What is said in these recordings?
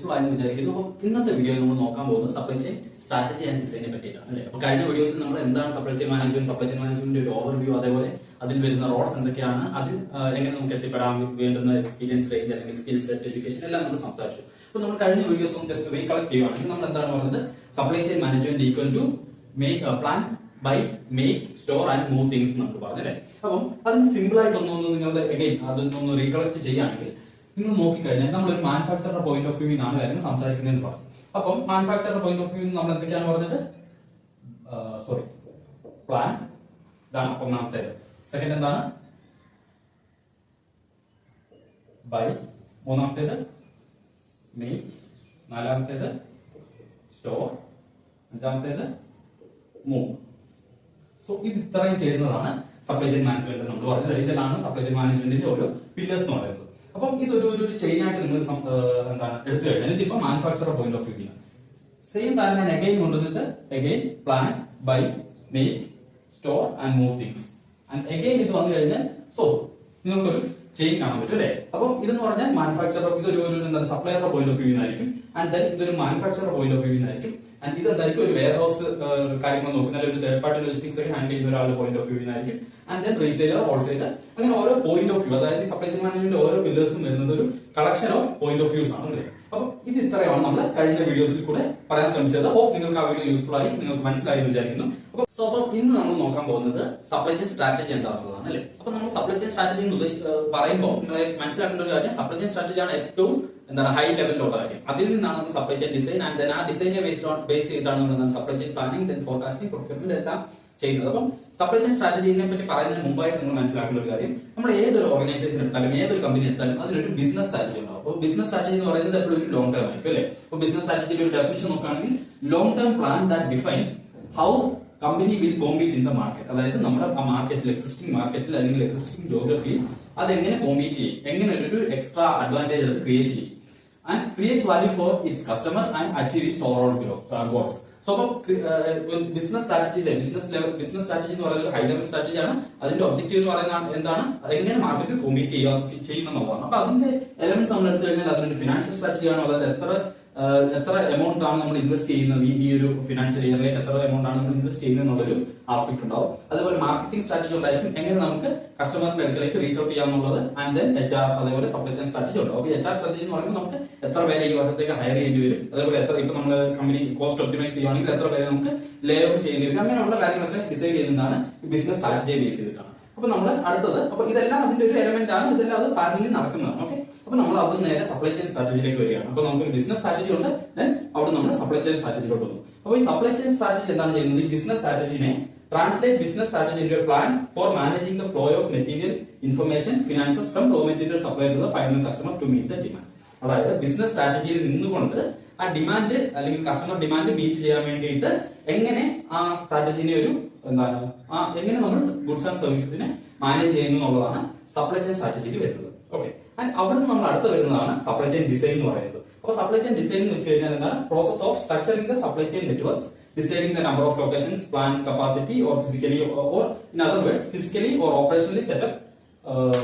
Useful ആയെന്ന് വിചാരിക്കുന്നു. അപ്പോൾ ഇന്നത്തെ വീഡിയോയിൽ നമ്മൾ നോക്കാൻ പോകുന്നത് സപ്ലൈ ചെയിൻ സ്ട്രാറ്റജി ആൻഡ് ഡിസൈനെ പറ്റിയിട്ടാണ് അല്ലേ. അപ്പോൾ കഴിഞ്ഞ വീഡിയോസിൽ നമ്മൾ എന്താണ് സപ്ലൈ ചെയിൻ മാനേജ്മെന്റിന്റെ ഒരു ഓവർവ്യൂ, അതേപോലെ അതിൽ വരുന്ന റോൾസ് എന്തൊക്കെയാണ്, അതിൽ എങ്ങനെ നമുക്ക് എത്തിപ്പെടാൻ വേണ്ടുന്ന എക്സ്പീരിയൻസ് റേഞ്ച് അല്ലെങ്കിൽ സ്കിൽ സെറ്റ്, എഡ്യൂക്കേഷൻ എല്ലാം നമ്മൾ സംസാരിച്ചു. അപ്പോൾ നമ്മൾ കഴിഞ്ഞ വീഡിയോസ് ഒന്ന് ജസ്റ്റ് റീകളക്ട് ചെയ്യുകയാണെങ്കിൽ നമ്മൾ എന്താണ് പറയുന്നത്, supply chain management equal to plan buy make store and move things നമുക്ക് പറഞ്ഞല്ലേ. അപ്പം അതിന് സിമ്പിൾ ആയിട്ടൊന്ന് നിങ്ങളുടെ അഗൈൻ അതൊന്നൊന്ന് റീകളക്ട് ചെയ്യുകയാണെങ്കിൽ നിങ്ങൾ നോക്കിക്കഴിഞ്ഞാൽ നമ്മളൊരു മാനുഫാക്ചറുടെ പോയിന്റ് ഓഫ് വ്യൂ നിന്നാണ് കാര്യങ്ങൾ സംസാരിക്കുന്നതെന്ന് പറഞ്ഞു. അപ്പം മാനുഫാക്ചറുടെ പോയിന്റ് ഓഫ് വ്യൂ നമ്മൾ എന്തൊക്കെയാണ് പറഞ്ഞത്, പ്ലാൻ ഇതാണ് ഒന്നാമത്തേത്. സെക്കൻഡ് എന്താണ്, ബൈ, മൂന്നാമത്തേത് മേക്ക്, നാലാമത്തേത് സ്റ്റോർ, അഞ്ചാമത്തേത് മൂവ്. സോ ഇത് ഇത്രയും ചെയ്യുന്നതാണ് സപ്ലൈ ചെയിൻ മാനേജ്മെന്റ് നമ്മൾ പറഞ്ഞത്. ഇതിലാണ് സപ്ലൈ ചെയിൻ മാനേജ്മെന്റിന്റെ ഓരോ പില്ലേഴ്സ് എന്ന് പറയുന്നത്. അപ്പം ഇതൊരു ചെയിൻ ആയിട്ട് നിങ്ങൾ എന്താണ് എടുത്തു കഴിഞ്ഞാൽ ഇതിപ്പോ manufacturer point of view same സാധനം ഞാൻ അഗൈൻ കൊണ്ടുവന്നിട്ട് again plan buy make store and move things and again ഇത് വന്നു കഴിഞ്ഞാൽ സോ നിങ്ങൾക്കൊരു ചെയിൻ കാണാൻ പറ്റും അല്ലേ. അപ്പം ഇതെന്ന് പറഞ്ഞാൽ മാനുഫാക്ചറർ ഇതൊരു എന്താണ് സപ്ലയറുടെ പോയിന്റ് ഓഫ് വ്യൂ ആയിരിക്കും. ആൻഡ് ദെൻ ഇതൊരു മാനുഫാക്ചറർ പോയിന്റ് ഓഫ് വ്യൂ ആയിരിക്കും. ആൻഡ് ഇത് എന്തായിരിക്കും ഒരു വെയർ ഹൗസ് കാര്യങ്ങൾ നോക്കുന്ന ഒരു തേർഡ് പാർട്ടി ലോജിസ്റ്റിക്സ് ഒക്കെ ഹാൻഡിൽ ചെയ്യുന്ന ഒരാളുടെ പോയിന്റ് ഓഫ് വ്യൂ ആയിരിക്കും. ആൻഡ് ദെൻ റീറ്റെയിലർ, ഹോൾസെയിലർ, അങ്ങനെ ഓരോ പോയിന്റ് ഓഫ് വ്യൂ, അതായത് സപ്ലൈ ചെയിൻ മാനേജ്മെന്റ് ഓരോ പില്ലേഴ്സും വരുന്നത് ഒരു collection of point of views ആണ് അല്ലേ. അപ്പൊ ഇത് ഇത്രയാണ് നമ്മൾ കഴിഞ്ഞ വീഡിയോസിൽ കൂടെ പറയാൻ ശ്രമിച്ചത്. ഹോപ്പ് നിങ്ങൾക്ക് ആ വീഡിയോ യൂസ്ഫുൾ ആയി, നിങ്ങൾക്ക് മനസ്സിലായി എന്ന് വിചാരിക്കുന്നു. അപ്പോൾ ഇന്ന് നമ്മൾ നോക്കാൻ പോകുന്നത് സപ്ലൈ ചെയിൻ സ്ട്രാറ്റജി എന്താണെന്നുള്ളതാണ് അല്ലേ. അപ്പൊ നമ്മൾ സപ്ലൈ ചെയിൻ സ്ട്രാറ്റജി എന്ന് പറയുമ്പോൾ നിങ്ങളെ മനസ്സിലാക്കേണ്ട ഒരു കാര്യം, സപ്ലൈ ചെയിൻ സ്ട്രാറ്റജി ആണ് ഏറ്റവും ഹൈ ലെവലിലുള്ള കാര്യം. അതിൽ നിന്നാണ് നമ്മൾ supply chain design and then ആ ഡിസൈനെ ബേസ് ചെയ്തിട്ടാണ് നമ്മൾ supply chain planning, then forecasting, procurement എല്ലാം ചെയ്യുന്നത്. അപ്പം സപ്ലൈ ചെയിൻ സ്ട്രാറ്റജിനെ പറ്റി പറയുന്നതിന് മുമ്പായിട്ട് നിങ്ങൾ മനസ്സിലാക്കേണ്ട ഒരു കാര്യം, നമ്മൾ ഏതൊരു ഓർഗനൈസേഷൻ എടുത്താലും ഏതൊരു കമ്പനി എടുത്താലും അതിലൊരു ബിസിനസ് സ്ട്രാറ്റജി ഉണ്ടാവും. അപ്പോൾ ബിസിനസ് സ്ട്രാറ്റജി എന്ന് പറയുന്നത് എപ്പോഴും ഒരു ലോങ് ടേം ആയിരിക്കും അല്ലേ. അപ്പോൾ ബിസിനസ് സ്ട്രാറ്റജിയുടെ ഒരു ഡെഫിനിഷൻ നോക്കുകയാണെങ്കിൽ long term plan that defines how company will compete in the market. അതായത് നമ്മുടെ ആ മാർക്കറ്റിൽ, എക്സിസ്റ്റിംഗ് മാർക്കറ്റിൽ അല്ലെങ്കിൽ എക്സിസ്റ്റിംഗ് ജോഗ്രഫിയിൽ അതെങ്ങനെ കോമ്പീറ്റ് ചെയ്യും, എങ്ങനെ ഒരു എക്സ്ട്രാ അഡ്വാൻറ്റേജ് അത് ക്രിയേറ്റ് ചെയ്യും and creates value for its customer and achieve its overall goals. So business strategy എന്ന് പറയുന്നത് ഹൈ ലെവൽ സ്ട്രാറ്റജി ആണ്. അതിന്റെ ഒബ്ജക്റ്റീവ് എന്ന് പറയുന്നത് എന്താണ്, എങ്ങനെ മാർക്കറ്റിൽ കോമ്പീറ്റ് ചെയ്യുമെന്നുള്ളതാണ്. അപ്പൊ അതിന്റെ എലമെന്റ്സ് നമ്മൾ എടുത്തു കഴിഞ്ഞാൽ അതിനൊരു ഫിനാൻഷ്യൽ സ്ട്രാറ്റജി ആണ്. അതായത് എത്ര എമൗണ്ട് ആണ് നമ്മൾ ഇൻവെസ്റ്റ് ചെയ്യുന്നത്, ഈ ഒരു ഫിനാൻഷ്യൽ ഇയറിലേക്ക് എത്ര എമൗണ്ട് ആണ് നമ്മൾ ഇൻവെസ്റ്റ് ചെയ്യുന്നത് എന്നുള്ളൊരു ആസ്പെക്ട് ഉണ്ടാവും. അതുപോലെ മാർക്കറ്റിംഗ് സ്ട്രാറ്റജി ഉണ്ടായിരിക്കും, എങ്ങനെ നമുക്ക് കസ്റ്റമറിന്റെ അടുക്കലേക്ക് റീച്ച് ഔട്ട് ചെയ്യാമെന്നുള്ളത്. ആൻഡ് ദെൻ HR, അതേപോലെ സപ്ലൈ ചെയിൻ സ്ട്രാറ്റജി ഉണ്ടാവും. അപ്പോൾ HR സ്ട്രാറ്റജി എന്ന് പറയുമ്പോൾ നമുക്ക് എത്ര പേരെ ഈ വർഷത്തേക്ക് ഹയർ ചെയ്യേണ്ടി വരും, അതേപോലെ ഇപ്പൊ നമ്മൾ കമ്പനി കോസ്റ്റ് ഒപ്റ്റിമൈസ് ചെയ്യുകയാണെങ്കിൽ എത്ര പേരെ നമുക്ക് ലേ ഓഫ് ചെയ്യേണ്ടി വരും, അങ്ങനെയുള്ള കാര്യങ്ങളൊക്കെ ഡിസൈഡ് ചെയ്യുന്നതാണ് ബിസിനസ് സ്ട്രാറ്റജിയെ ബേസ് ചെയ്തിട്ടാണ്. അപ്പൊ നമ്മൾ അടുത്തത്, അപ്പൊ ഇതെല്ലാം അതിന്റെ ഒരു എലമെന്റ് ആണ്, ഇതെല്ലാം അത് പാരലലി നടക്കുന്നതാണ്. ഓക്കെ, അപ്പൊ നമ്മൾ അത് നേരെ സപ്ലൈ ചെയിൻ സ്ട്രാറ്റജിയിലേക്ക് വരികയാണ്. അപ്പൊ നമുക്ക് ബിസിനസ് സ്ട്രാറ്റജി ഉണ്ട്, ദെൻ അവിടെ നമ്മൾ സപ്ലൈ ചെയിൻ സ്ട്രാറ്റജിയിലോട്ട് വന്നു. അപ്പൊ ഈ സപ്ലൈ ചെയിൻ സ്ട്രാറ്റജി എന്താണ് ചെയ്യുന്നത്, ഈ business സ്ട്രാറ്റജിനെ translate business strategy into a plan for managing the flow of material, information, finances from raw material supplier to the final customer to meet the demand. അതായത് business സ്ട്രാറ്റജിയിൽ നിന്നുകൊണ്ട് ആ demand അല്ലെങ്കിൽ customer demand meet ചെയ്യാൻ വേണ്ടിയിട്ട് എങ്ങനെ ആ സ്ട്രാറ്റജിനെ എങ്ങനെ നമ്മൾ ഗുഡ്സ് ആൻഡ് സർവീസസിനെ മാനേജ് ചെയ്യുന്നു എന്നുള്ളതാണ് സപ്ലൈ ചെയിൻ സ്ട്രാറ്റജിയിൽ വരുന്നത്. ഓക്കെ, ആൻഡ് അവിടെ നിന്ന് നമ്മൾ അടുത്ത് വരുന്നതാണ് സപ്ലൈ ചെയിൻ ഡിസൈൻ എന്ന് പറയുന്നത്. അപ്പോൾ സപ്ലൈ ചെയിൻ ഡിസൈൻ എന്ന് വെച്ച് കഴിഞ്ഞാൽ എന്താണ്, process of structuring the supply chain networks, deciding the number of locations, plants, capacity, or physically, or in other words, physically or operationally set up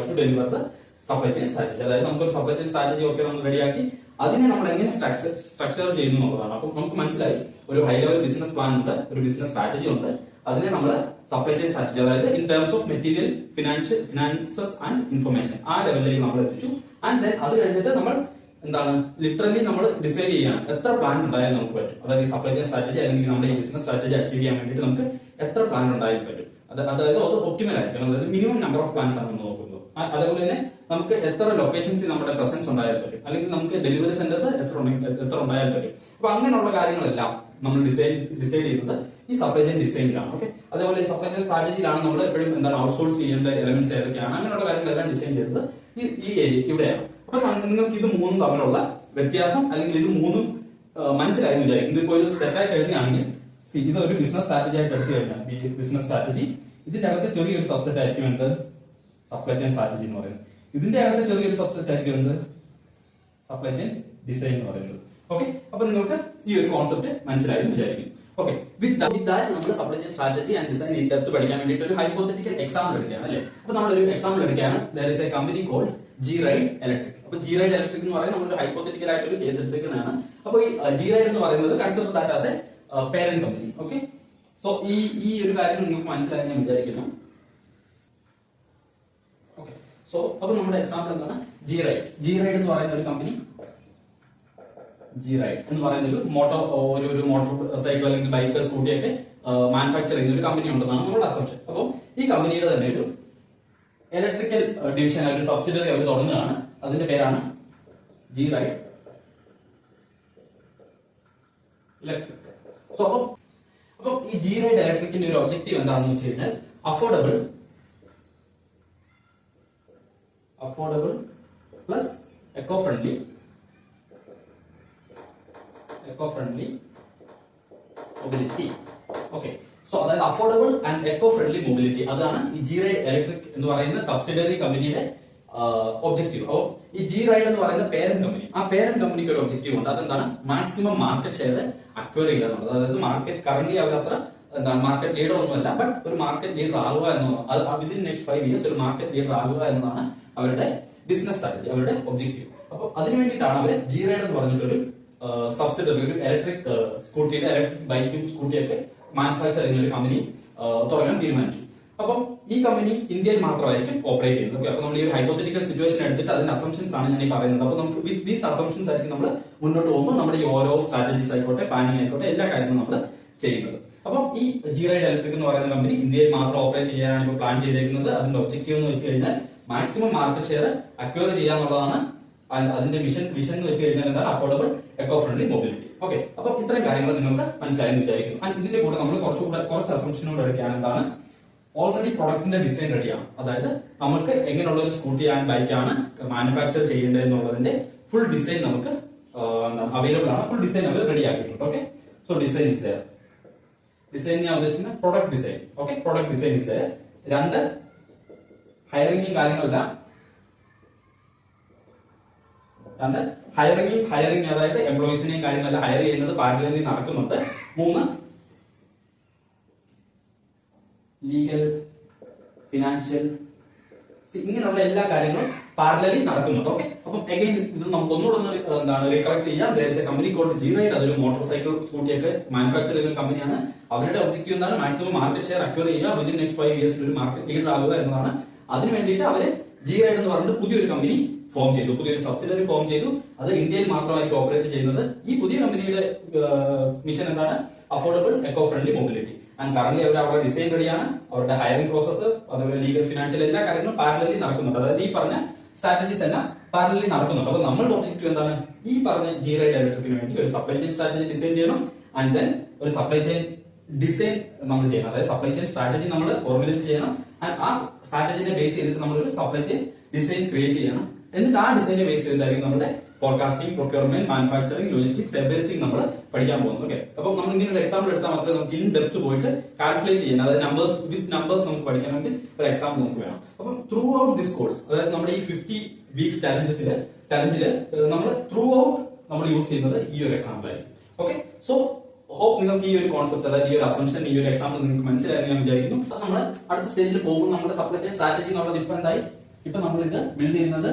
to deliver the supply chain strategy. അതായത് നമുക്കൊരു supply chain strategy ഒക്കെ നമ്മൾ റെഡിയാക്കി അതിനെ നമ്മൾ എങ്ങനെ structure ചെയ്യുന്നു എന്നുള്ളതാണ്. അപ്പൊ നമുക്ക് മനസ്സിലായി, ഒരു ഹൈ ലെവൽ ബിസിനസ് പ്ലാൻ ഉണ്ട്, ഒരു ബിസിനസ് സ്ട്രാറ്റജി ഉണ്ട്, അതിനെ നമ്മൾ സപ്ലൈ ചെയിൻ സ്ട്രാറ്റജി, അതായത് in terms of material, finances and information, ആ ലെവലിലേക്ക് നമ്മൾ എത്തിച്ചു. ആൻഡ് ദെൻ അത് കഴിഞ്ഞിട്ട് നമ്മൾ ലിറ്ററലി നമ്മൾ ഡിസൈഡ് ചെയ്യാൻ എത്ര പ്ലാൻ ഉണ്ടായാലും നമുക്ക് പറ്റും. അതായത് ഈ സപ്ലൈ ചെയിൻ സ്ട്രാറ്റജി അല്ലെങ്കിൽ നമ്മുടെ ഈ ബിസിനസ് സ്ട്രാറ്റജി അച്ചീവ് ചെയ്യാൻ വേണ്ടിയിട്ട് നമുക്ക് എത്ര പ്ലാൻ ഉണ്ടായാലും പറ്റും. അതായത് അത് ഒപ്റ്റിമൽ ആയിരിക്കണം, അതായത് മിനിമം നമ്പർ ഓഫ് പ്ലാൻസ് ആണ് നമ്മൾ നോക്കുന്നത്. അതേപോലെ തന്നെ നമുക്ക് എത്ര ലൊക്കേഷൻസിൽ നമ്മുടെ പ്രസൻസ് ഉണ്ടായാലും പറ്റും, അല്ലെങ്കിൽ നമുക്ക് ഡെലിവറി സെന്റേഴ്സ് എത്ര ഉണ്ടായാലും പറ്റും. അപ്പൊ അങ്ങനെയുള്ള കാര്യങ്ങളെല്ലാം നമ്മൾ ഡിസൈഡ് ചെയ്യുന്നത് ഈ സപ്ലൈ ചെയിൻ ഡിസൈനിലാണ്. ഓക്കെ, അതേപോലെ ഈ സപ്ലൈ ചെയിൻ സ്ട്രാറ്റജിയിലാണ് നമ്മൾ എപ്പോഴും ഔട്ട്സോഴ്സ് ചെയ്യേണ്ട എലമെന്റ്സ് ഏതൊക്കെയാണ്, അങ്ങനെയുള്ള കാര്യങ്ങളെല്ലാം ഡിസൈൻ ചെയ്തത് ഈ ഏരിയ ഇവിടെയാണ്. അപ്പൊ നിങ്ങൾക്ക് ഇത് മൂന്നും തമ്മിലുള്ള വ്യത്യാസം അല്ലെങ്കിൽ ഇത് മൂന്നും മനസ്സിലായെന്ന് വിചാരിക്കും. ഇതിപ്പോ ഒരു സെറ്റായിട്ട് എഴുതുകയാണെങ്കിൽ ഇതൊരു ബിസിനസ് സ്ട്രാറ്റജി ആയിട്ട് എടുത്തു കഴിഞ്ഞാൽ ഈ ബിസിനസ് സ്ട്രാറ്റജി ഇതിന്റെ അകത്ത് ചെറിയൊരു സബ്സെറ്റ് ആയിരിക്കും എന്ത്, സപ്ലൈ ചെയിൻ സ്ട്രാറ്റജി എന്ന് പറയുന്നത്. ഇതിന്റെ അകത്ത് ചെറിയൊരു സബ്സെറ്റ് ആയിരിക്കും എന്ത്, സപ്ലൈ ചെയിൻ ഡിസൈൻ എന്ന് പറയുന്നത്. ഓക്കെ, അപ്പൊ നിങ്ങൾക്ക് ഈ ഒരു കോൺസെപ്റ്റ് മനസ്സിലായെന്ന് വിചാരിക്കും. ഓക്കെ, വിത്ത് ദാറ്റ് നമ്മൾ supply chain strategy and design in depth പഠിക്കാൻ വേണ്ടിയിട്ട് ഒരു ഹൈപ്പോത്തറ്റിക്കൽ എക്സാമ്പിൾ എടുക്കുകയാണ് അല്ലേ. അപ്പൊ നമ്മളൊരു എക്സാമ്പിൾ എടുക്കുകയാണ്. There is a company called G Ride Electric. അപ്പൊ ജി റൈഡ് ഇലക്ട്രിക് എന്ന് പറയുന്നത് നമ്മൾ ഹൈപ്പോത്തറ്റിക്കൽ ആയിട്ട് ഒരു കേസ് എടുത്തേക്കുന്നതാണ്. അപ്പൊ ഈ ജി റൈഡ് എന്ന് പറയുന്നത് consider that as A parent company. Okay, so ഈ ഒരു കാര്യം നിങ്ങൾക്ക് മനസ്സിലായി ഞാൻ വിചാരിക്കുന്നു. ഓക്കെ, സോ അപ്പൊ നമ്മുടെ എക്സാമ്പിൾ എന്താണ്? ജി റൈഡ് എന്ന് പറയുന്ന ഒരു കമ്പനി, ജി റൈഡ് എന്ന് പറയുന്ന ഒരു മോട്ടോർ സൈക്കിൾ അല്ലെങ്കിൽ ബൈക്ക് സ്കൂട്ടി ഒക്കെ മാനുഫാക്ചർ ചെയ്യുന്ന ഒരു കമ്പനി ഉണ്ടെന്നാണ് നമ്മുടെ അസംഷൻ. അപ്പോൾ ഈ കമ്പനിയുടെ തന്നെ ഒരു ഇലക്ട്രിക്കൽ ഡിവിഷൻ, ഒരു സബ്സിഡറി അവർ തുടങ്ങുകയാണ്. അതിന്റെ പേരാണ് ജി റൈഡ് ഇലക്ട്രിക്. സോ അപ്പം ഈ ജി റൈഡ് ഇലക്ട്രിക്കിന്റെ ഒരു ഒബ്ജക്റ്റീവ് എന്താണെന്ന് വെച്ച് കഴിഞ്ഞാൽ affordable plus eco friendly mobility. Okay, so അതായത് affordable and eco friendly mobility, അതാണ് ഈ ജി റൈഡ് ഇലക്ട്രിക് എന്ന് പറയുന്ന സബ്സിഡറി കമ്പനിയുടെ ഒബ്ജക്റ്റീവ്. അപ്പോൾ ഈ ജി റൈഡ് എന്ന് പറയുന്ന പേരന്റ് കമ്പനി, ആ പേരന്റ് കമ്പനിക്ക് ഒരു ഒബ്ജക്റ്റീവ് ഉണ്ട്. അതെന്താണ്? മാക്സിമം മാർക്കറ്റ് ഷെയർ അക്വയർ ചെയ്യുക എന്നുള്ളത്. അതായത് മാർക്കറ്റ് കറന്റ് അവർ അത്ര എന്താണ് മാർക്കറ്റ് ലീഡർ ഒന്നുമല്ല, ബട്ട് ഒരു മാർക്കറ്റ് ലീഡർ ആകുക എന്നുള്ളത്, വിതിൻ നെക്സ്റ്റ് 5 years ഒരു മാർക്കറ്റ് ലീഡർ ആകുക എന്നതാണ് അവരുടെ ബിസിനസ് സ്ട്രാറ്റജി, അവരുടെ ഒബ്ജക്റ്റീവ്. അപ്പോൾ അതിനു വേണ്ടിയിട്ടാണ് അവർ ജി റൈഡ് എന്ന് പറഞ്ഞിട്ടൊരു സബ്സിഡറി, ഒരു ഇലക്ട്രിക് സ്കൂട്ടിയുടെ, ഇലക്ട്രിക് ബൈക്കും സ്കൂട്ടിയൊക്കെ മാനുഫാക്ചർ ചെയ്യുന്ന ഒരു കമ്പനി തുടങ്ങാൻ തീരുമാനിച്ചു. അപ്പം ഈ കമ്പനി ഇന്ത്യയിൽ മാത്രമായിരിക്കും ഓപ്പറേറ്റ് ചെയ്യുന്നത്. ഓക്കെ, അപ്പൊ നമ്മൾ ഈ ഒരു ഹൈപ്പോത്തറ്റിക്കൽ സിറ്റുവേഷൻ എടുത്തിട്ട് അതിന്റെ അസംഷൻസ് ആണ് ഞാൻ ഈ പറയുന്നത്. അപ്പൊ നമുക്ക് വിത്ത് ദീസ് അസംഷൻസ് ആയിരിക്കും നമ്മൾ മുന്നോട്ട് പോകുമ്പോൾ നമ്മുടെ ഈ ഓരോ സ്ട്രാറ്റജീസ് ആയിക്കോട്ടെ, പ്ലാനിങ് ആയിക്കോട്ടെ, എല്ലാ കാര്യങ്ങളും നമ്മൾ ചെയ്യുന്നത്. അപ്പം ഈ ജി റൈഡ് ഇലക്ട്രിക് എന്ന് പറയുന്ന കമ്പനി ഇന്ത്യയിൽ മാത്രം ഓപ്പറേറ്റ് ചെയ്യാനാണ് ഇപ്പോൾ പ്ലാൻ ചെയ്തേക്കുന്നത്. അതിന്റെ ഒബ്ജക്റ്റീവ് എന്ന് വെച്ച് കഴിഞ്ഞാൽ മാക്സിമം മാർക്കറ്റ് ഷെയർ അക്വയർ ചെയ്യാന്നുള്ളതാണ്. അതിന്റെ വിഷൻ എന്ന് വെച്ച് കഴിഞ്ഞാൽ എന്താണ്? Affordable echo friendly mobility. Okay, അപ്പൊ ഇത്രയും കാര്യങ്ങൾ നിങ്ങൾക്ക് മനസ്സിലായെന്ന് വിചാരിക്കുന്നു. ഇതിന്റെ കൂടെ നമ്മൾ കുറച്ച് അസംഷനോട് എടുക്കുകയാണ്. എന്താണ്? ഓൾറെഡി പ്രൊഡക്റ്റിന്റെ ഡിസൈൻ റെഡിയാണ്. അതായത് നമുക്ക് എങ്ങനെയുള്ള ഒരു സ്കൂട്ടി ആൻഡ് ബൈക്കാണ് മാനുഫാക്ചർ ചെയ്യേണ്ടത് എന്നുള്ളതിന്റെ ഫുൾ ഡിസൈൻ നമുക്ക് അവൈലബിൾ ആണ്. ഫുൾ ഡിസൈൻ അവർ റെഡി ആക്കിയിട്ടുണ്ട്. Okay, so design is there. Design ഞാൻ ഉദ്ദേശിക്കുന്ന product design. Okay, product design is there. രണ്ട്, ഹയറിംഗും കാര്യങ്ങളല്ല. ഹയറിംഗ് അതായത് എംപ്ലോയീസിനെയും കാര്യങ്ങളെല്ലാം ഹയർ ചെയ്യുന്നത് പാരലലി നടക്കുന്നുണ്ട്. 3, ലീഗൽ, ഫിനാൻഷ്യൽ, ഇങ്ങനെയുള്ള എല്ലാ കാര്യങ്ങളും പാരലലി നടക്കുന്നുണ്ട്. ഓക്കെ, അപ്പം അഗൈൻ ഇത് നമുക്ക് ഒന്നുകൂടെ എന്താണ് റീകളക്ട് ചെയ്യാം. കമ്പനി കോൾഡ് ജി റൈഡ്, അതൊരു മോട്ടോർ സൈക്കിൾ സ്കൂട്ടി ഒക്കെ മാനുഫാക്ചർ ചെയ്യുന്ന കമ്പനിയാണ്. അവരുടെ ഒബ്ജക്റ്റീവ് എന്താണ്? മാക്സിമം മാർക്കറ്റ് ഷെയർ അക്വയർ ചെയ്യുക, വിതിൻ നെക്സ്റ്റ് 5 years ഒരു മാർക്കറ്റ് ലീഡർ ആകുക എന്നതാണ്. അതിന് വേണ്ടിയിട്ട് അവര് ജി റൈഡ് എന്ന് പറഞ്ഞിട്ട് പുതിയൊരു കമ്പനി ഫോം ചെയ്തു, പുതിയൊരു സബ്സിഡറി ഫോം ചെയ്തു. അത് ഇന്ത്യയിൽ മാത്രമായിരിക്കും ഓപ്പറേറ്റ് ചെയ്യുന്നത്. ഈ പുതിയ കമ്പനിയുടെ മിഷൻ എന്താണ്? Affordable echo friendly mobility. And current അവരുടെ ഡിസൈൻ റെഡിയാണ്. അവരുടെ ഹയറിംഗ് പ്രോസസ്, അതുപോലെ ലീഗൽ, ഫിനാൻഷ്യൽ എല്ലാ കാര്യങ്ങളും പാരലലി നടക്കുന്നുണ്ട്. അതായത് ഈ പറഞ്ഞ സ്ട്രാറ്റജീസ് എല്ലാം പാരലലി നടക്കുന്നുണ്ട്. അപ്പൊ നമ്മളുടെ ഒബ്ജക്റ്റീവ് എന്താണ്? ഈ പറഞ്ഞ ജി റൈഡ് ഇലക്ട്രിക്കിന് വേണ്ടി ഒരു സപ്ലൈ ചെയിൻ സ്ട്രാറ്റജി ഡിസൈൻ ചെയ്യണം. ആൻഡ് ദെൻ ഒരു സപ്ലൈ ചെയിൻ ഡിസൈൻ നമ്മൾ ചെയ്യണം. അതായത് സപ്ലൈ ചെയിൻ സ്ട്രാറ്റജി നമ്മൾ ഫോർമുലേറ്റ് ചെയ്യണം. ആൻഡ് ആ സ്ട്രാറ്റജിനെ ബേസ് ചെയ്തിട്ട് നമ്മളൊരു സപ്ലൈ ചെയിൻ ഡിസൈൻ ക്രിയേറ്റ് ചെയ്യണം. എന്നിട്ട് ആ ഡിസൈനെ ബേസ് ചെയ്തായിരിക്കും നമ്മുടെ forecasting, procurement, manufacturing, logistics everything നമ്മൾ പഠിക്കാൻ പോകുന്നത്. ഓക്കെ, അപ്പൊ നമ്മൾ ഇങ്ങനെ ഒരു എക്സാമ്പിൾ എടുത്താൽ മാത്രമേ നമുക്ക് ഇൻ ഡെപ്ത് പോയിട്ട് കാൽക്കുലേറ്റ് ചെയ്യാൻ, അതായത് നമ്പേഴ്സ് നമുക്ക് പഠിക്കണമെങ്കിൽ ഒരു എക്സാമ്പിൾ നമുക്ക് വേണം. അപ്പം ത്രൂ ഔട്ട് ദിസ് കോഴ്സ്, അതായത് നമ്മുടെ ഈ 50 വീക്സ് ചലഞ്ചില് നമ്മൾ ത്രൂ ഔട്ട് നമ്മൾ യൂസ് ചെയ്യുന്നത് ഈ ഒരു എക്സാമ്പിൾ ആയിരിക്കും. ഓക്കെ, സോ ഹോപ്പ് നിങ്ങൾക്ക് ഈ ഒരു കോൺസെപ്റ്റ്, അതായത് ഈ ഒരു അസംഷൻ, ഈ ഒരു എക്സാമ്പിൾ നിങ്ങൾക്ക് മനസ്സിലായെന്ന് ഞാൻ വിചാരിക്കുന്നു. അപ്പൊ നമ്മൾ അടുത്ത സ്റ്റേജിൽ പോകും. നമ്മുടെ സപ്ലൈ ചെയിൻ സ്ട്രാറ്റജി എന്നുള്ളത് ഇപ്പൊ എന്തായി? ഇപ്പൊ നമ്മൾ ഇത് ബിൽഡ് ചെയ്യുന്നത്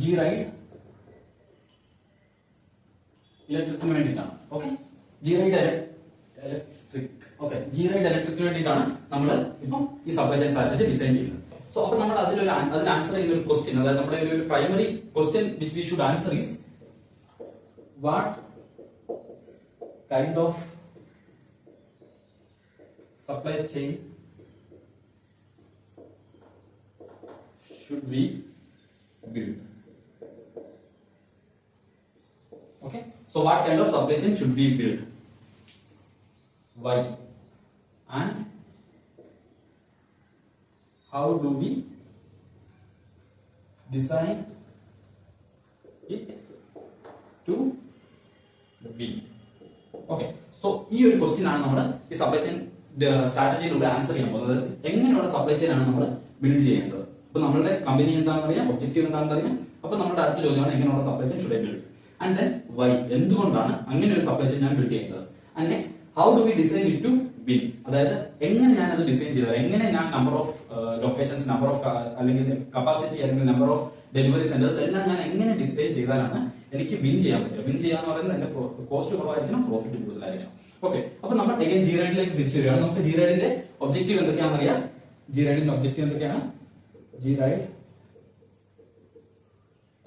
ജി റൈഡ് ഇലക്ട്രിക്കിന് വേണ്ടിയിട്ടാണ്. Okay, G ride electric. Okay, G ride ഇലക്ട്രിക്കിന് വേണ്ടിയിട്ടാണ് നമ്മൾ ഇപ്പം ഈ സപ്ലൈ ചെയിൻ സ്ട്രാറ്റജി ഡിസൈൻ ചെയ്യുന്നത്. സോ അപ്പൊ നമ്മൾ അതിന് ആൻസർ ചെയ്യുന്ന ഒരു ക്വസ്റ്റ്യൻ, അതായത് നമ്മുടെ ഒരു primary question which we should answer is what kind of supply chain should we build? Okay, so what kind of supply chain should we build? Why? And how do we design it to be? Okay, so ഈ ഒരു question ആണ് നമ്മൾ ഈ supply chain സ്ട്രാറ്റജിയിലൂടെ answer ചെയ്യാൻ പോകുന്നത്. എങ്ങനെയുള്ള supply chain ആണ് നമ്മൾ ബിൽഡ് ചെയ്യേണ്ടത്? അപ്പൊ നമ്മുടെ കമ്പനി എന്താണെന്ന് അറിയാം, ഒബ്ജക്റ്റീവ് എന്താണെന്ന് അറിയാം. അപ്പൊ നമ്മുടെ അടുത്ത ചോദ്യമാണ് എങ്ങനെയുള്ള supply chain should I build? And then why, എന്തുകൊണ്ടാണ് അങ്ങനെ ഒരു സപ്ലൈ ചെയിൻ ഞാൻ ബിൽഡ് ചെയ്യുന്നത്? And next, how do we design it to win. അതായത് എങ്ങനെ ഞാൻ അത് ഡിസൈൻ ചെയ്താൽ, എങ്ങനെ ഞാൻ number of locations, number of അല്ലെങ്കിൽ കപ്പാസിറ്റി അല്ലെങ്കിൽ നമ്പർ ഓഫ് ഡെലിവറി സെന്റേഴ്സ് എല്ലാം ഞാൻ എങ്ങനെ ഡിസൈൻ ചെയ്താലാണ് എനിക്ക് വിൻ ചെയ്യാൻ പറ്റുക. വിൻ ചെയ്യാന്ന് പറയുന്നത് എന്റെ കോസ്റ്റ് കുറവായിരിക്കണം, പ്രോഫിറ്റ് കൂടുതലായിരിക്കണം. ഓക്കെ, അപ്പൊ നമ്മൾ അഗൈൻ ജി റൈഡിലേക്ക് തിരിച്ചു വരികയാണ്. നമുക്ക് ജി റൈഡിന്റെ ഒബ്ജക്റ്റീവ് എന്തൊക്കെയാണെന്ന് അറിയാം. ജി റൈഡിന്റെ ഒബ്ജക്റ്റീവ് എന്തൊക്കെയാണ്? ജി റൈഡ്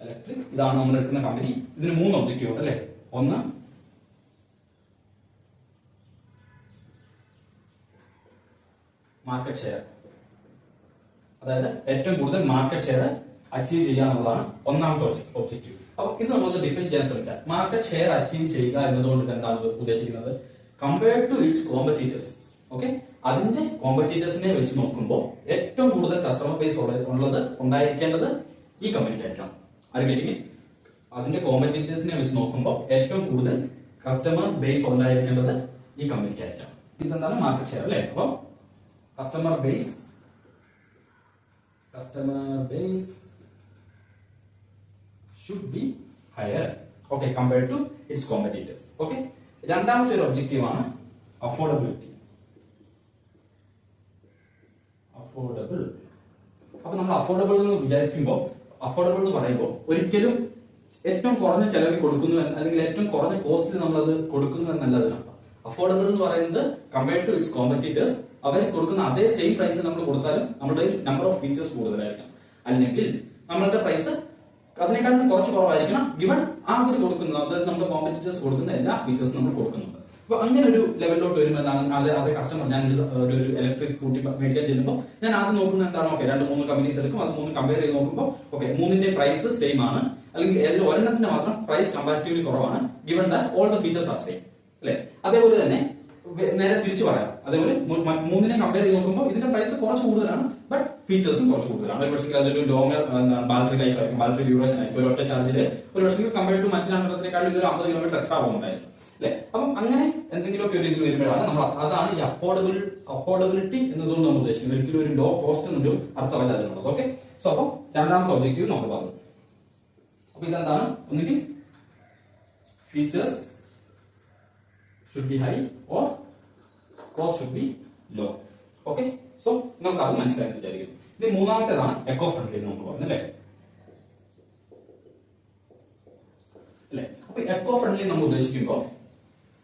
ഇലക്ട്രിക്, ഇതാണ് നമ്മൾ എടുക്കുന്ന കമ്പനി. ഇതിന് 3 ഒബ്ജക്റ്റീവ് ഉണ്ട് അല്ലെ. ഒന്ന്, മാർക്കറ്റ് ഷെയർ, അതായത് ഏറ്റവും കൂടുതൽ മാർക്കറ്റ് ഷെയർ അച്ചീവ് ചെയ്യുക എന്നുള്ളതാണ് ഒന്നാമത്തെ ഒബ്ജക്റ്റീവ്. അപ്പൊ ഇത് നമ്മൾ ഡിഫൈൻ ചെയ്യാൻ ശ്രമിച്ചാൽ മാർക്കറ്റ് ഷെയർ അച്ചീവ് ചെയ്യുക എന്നതുകൊണ്ട് എന്താണ് ഉദ്ദേശിക്കുന്നത്? Compared to its competitors. Okay, അതിന്റെ കോമ്പറ്റീറ്റേഴ്സിനെ വെച്ച് നോക്കുമ്പോൾ ഏറ്റവും കൂടുതൽ കസ്റ്റമർ ബേസ് ഉള്ളത് ഉണ്ടായിരിക്കേണ്ടത് ഈ കമ്പനിക്കായിരിക്കണം. അറിയില്ലെങ്കിൽ അതിന്റെ കോമ്പറ്റീറ്റേഴ്സിനെ വെച്ച് നോക്കുമ്പോൾ ഏറ്റവും കൂടുതൽ കസ്റ്റമർ ബേസ് ഉണ്ടായിരിക്കേണ്ടത് ഈ കമ്പനിക്കായിരിക്കണം. ഇതെന്താണ്? മാർക്കറ്റ് ഷെയർ അല്ലെ. അപ്പൊ customer base should be higher, okay, compared to its competitors. Okay, രണ്ടാമത്തെ ഒരു ഒബ്ജക്റ്റീവ് ആണ് അഫോർഡബിലിറ്റി. അപ്പൊ നമ്മൾ അഫോർഡബിൾ എന്ന് വിചാരിക്കുമ്പോൾ, അഫോർഡബിൾ എന്ന് പറയുമ്പോൾ ഒരിക്കലും ഏറ്റവും കുറഞ്ഞ ചെലവിൽ കൊടുക്കുന്നു അല്ലെങ്കിൽ ഏറ്റവും കുറഞ്ഞ കോസ്റ്റിൽ നമ്മൾ അത് കൊടുക്കുന്നു എന്നല്ല അതിനർത്ഥം. അഫോർഡബിൾ എന്ന് പറയുന്നത് കമ്പയർഡ് ടു ഇറ്റ്സ് കോമ്പറ്റീറ്റേഴ്സ്, അവരെ കൊടുക്കുന്ന അതേ സെയിം പ്രൈസ് നമ്മൾ കൊടുത്താലും നമ്മുടെ നമ്പർ ഓഫ് ഫീച്ചേഴ്സ് കൂടുതലായിരിക്കണം, അല്ലെങ്കിൽ നമ്മളുടെ പ്രൈസ് അതിനേക്കാളും കുറച്ച് കുറവായിരിക്കണം ഗിവൺ ആ അവർ കൊടുക്കുന്നത്, അതായത് നമ്മുടെ കോമ്പറ്റീറ്റേഴ്സ് കൊടുക്കുന്ന എല്ലാ ഫീച്ചേഴ്സും നമ്മൾ കൊടുക്കുന്നുണ്ട്. അപ്പൊ അങ്ങനെ ഒരു ലെവലിലോട്ട് വരുമ്പോൾ എന്താണ്, ആസ് എ കസ്റ്റമർ ഞാൻ ഒരു ഇലക്ട്രിക് സ്കൂട്ടി മേടിക്കാൻ ചെല്ലുമ്പോൾ ഞാൻ ആദ്യം നോക്കുന്നത് എന്താണ്? ഓക്കെ, 2-3 കമ്പനീസ് എടുക്കും, അത് 3 കമ്പയർ ചെയ്ത് നോക്കുമ്പോൾ ഓക്കെ 3ന്റെ പ്രൈസ് സെയിം ആണ്, അല്ലെങ്കിൽ ഏതെങ്കിലും ഒരെണ്ണത്തിന്റെ മാത്രം പ്രൈസ് കമ്പാരിറ്റീവ്ലി കുറവാണ്, given that all the features are same അല്ലെ. അതേപോലെ തന്നെ നേരെ തിരിച്ചു പറയാം, അതേപോലെ 3നെ കമ്പയർ ചെയ്ത് നോക്കുമ്പോൾ ഇതിന്റെ പ്രൈസ് കുറച്ച് കൂടുതലാണ്, ബട്ട് ഫീച്ചേഴ്സും കുറച്ച് കൂടുതലാണ്. ഒരു പക്ഷേ അതൊരു ലോങ്ങർ ബാറ്ററി ലൈഫ് ആയിരിക്കും, ബാറ്ററി ഡ്യൂറേഷൻ ആയിരിക്കും. ഒരു ഒറ്റ ചാർജിൽ ഒരു പക്ഷേ കമ്പയർ ടു മറ്റു രണ്ടെണ്ണത്തിനേക്കാളും ഇതൊരു 50 കിലോമീറ്റർ എക്സ്ട്രാ പോകുന്നുണ്ടായിരുന്നു അല്ലെ. അപ്പം അങ്ങനെ എന്തെങ്കിലുമൊക്കെ ഒരു ഇതിൽ വരുമ്പോഴാണ് നമ്മൾ, അതാണ് ഈ അഫോർഡബിലിറ്റി എന്നതുകൊണ്ട് നമ്മൾ ഉദ്ദേശിക്കുന്നത്. ഒരിക്കലും ഒരു ലോ കോസ്റ്റ് എന്നൊരു അർത്ഥമല്ല അതിനുള്ളത്. ഓക്കെ, സോ അപ്പം രണ്ടാമത്തെ ഒബ്ജക്റ്റീവ് നമ്മൾ പറഞ്ഞു. അപ്പൊ ഇതെന്താണ്? ഒന്നുകിൽ features should be high or cost should be low. Okay, so നമുക്ക് അത് മനസ്സിലാക്കി വിചാരിക്കുന്നു. ഇനി മൂന്നാമത്തേതാണ് എക്കോ ഫ്രണ്ട്ലി എന്ന് നമ്മൾ പറഞ്ഞല്ലേ. അല്ലെ, അപ്പൊ എക്കോ ഫ്രണ്ട്ലി നമ്മൾ ഉദ്ദേശിക്കുമ്പോൾ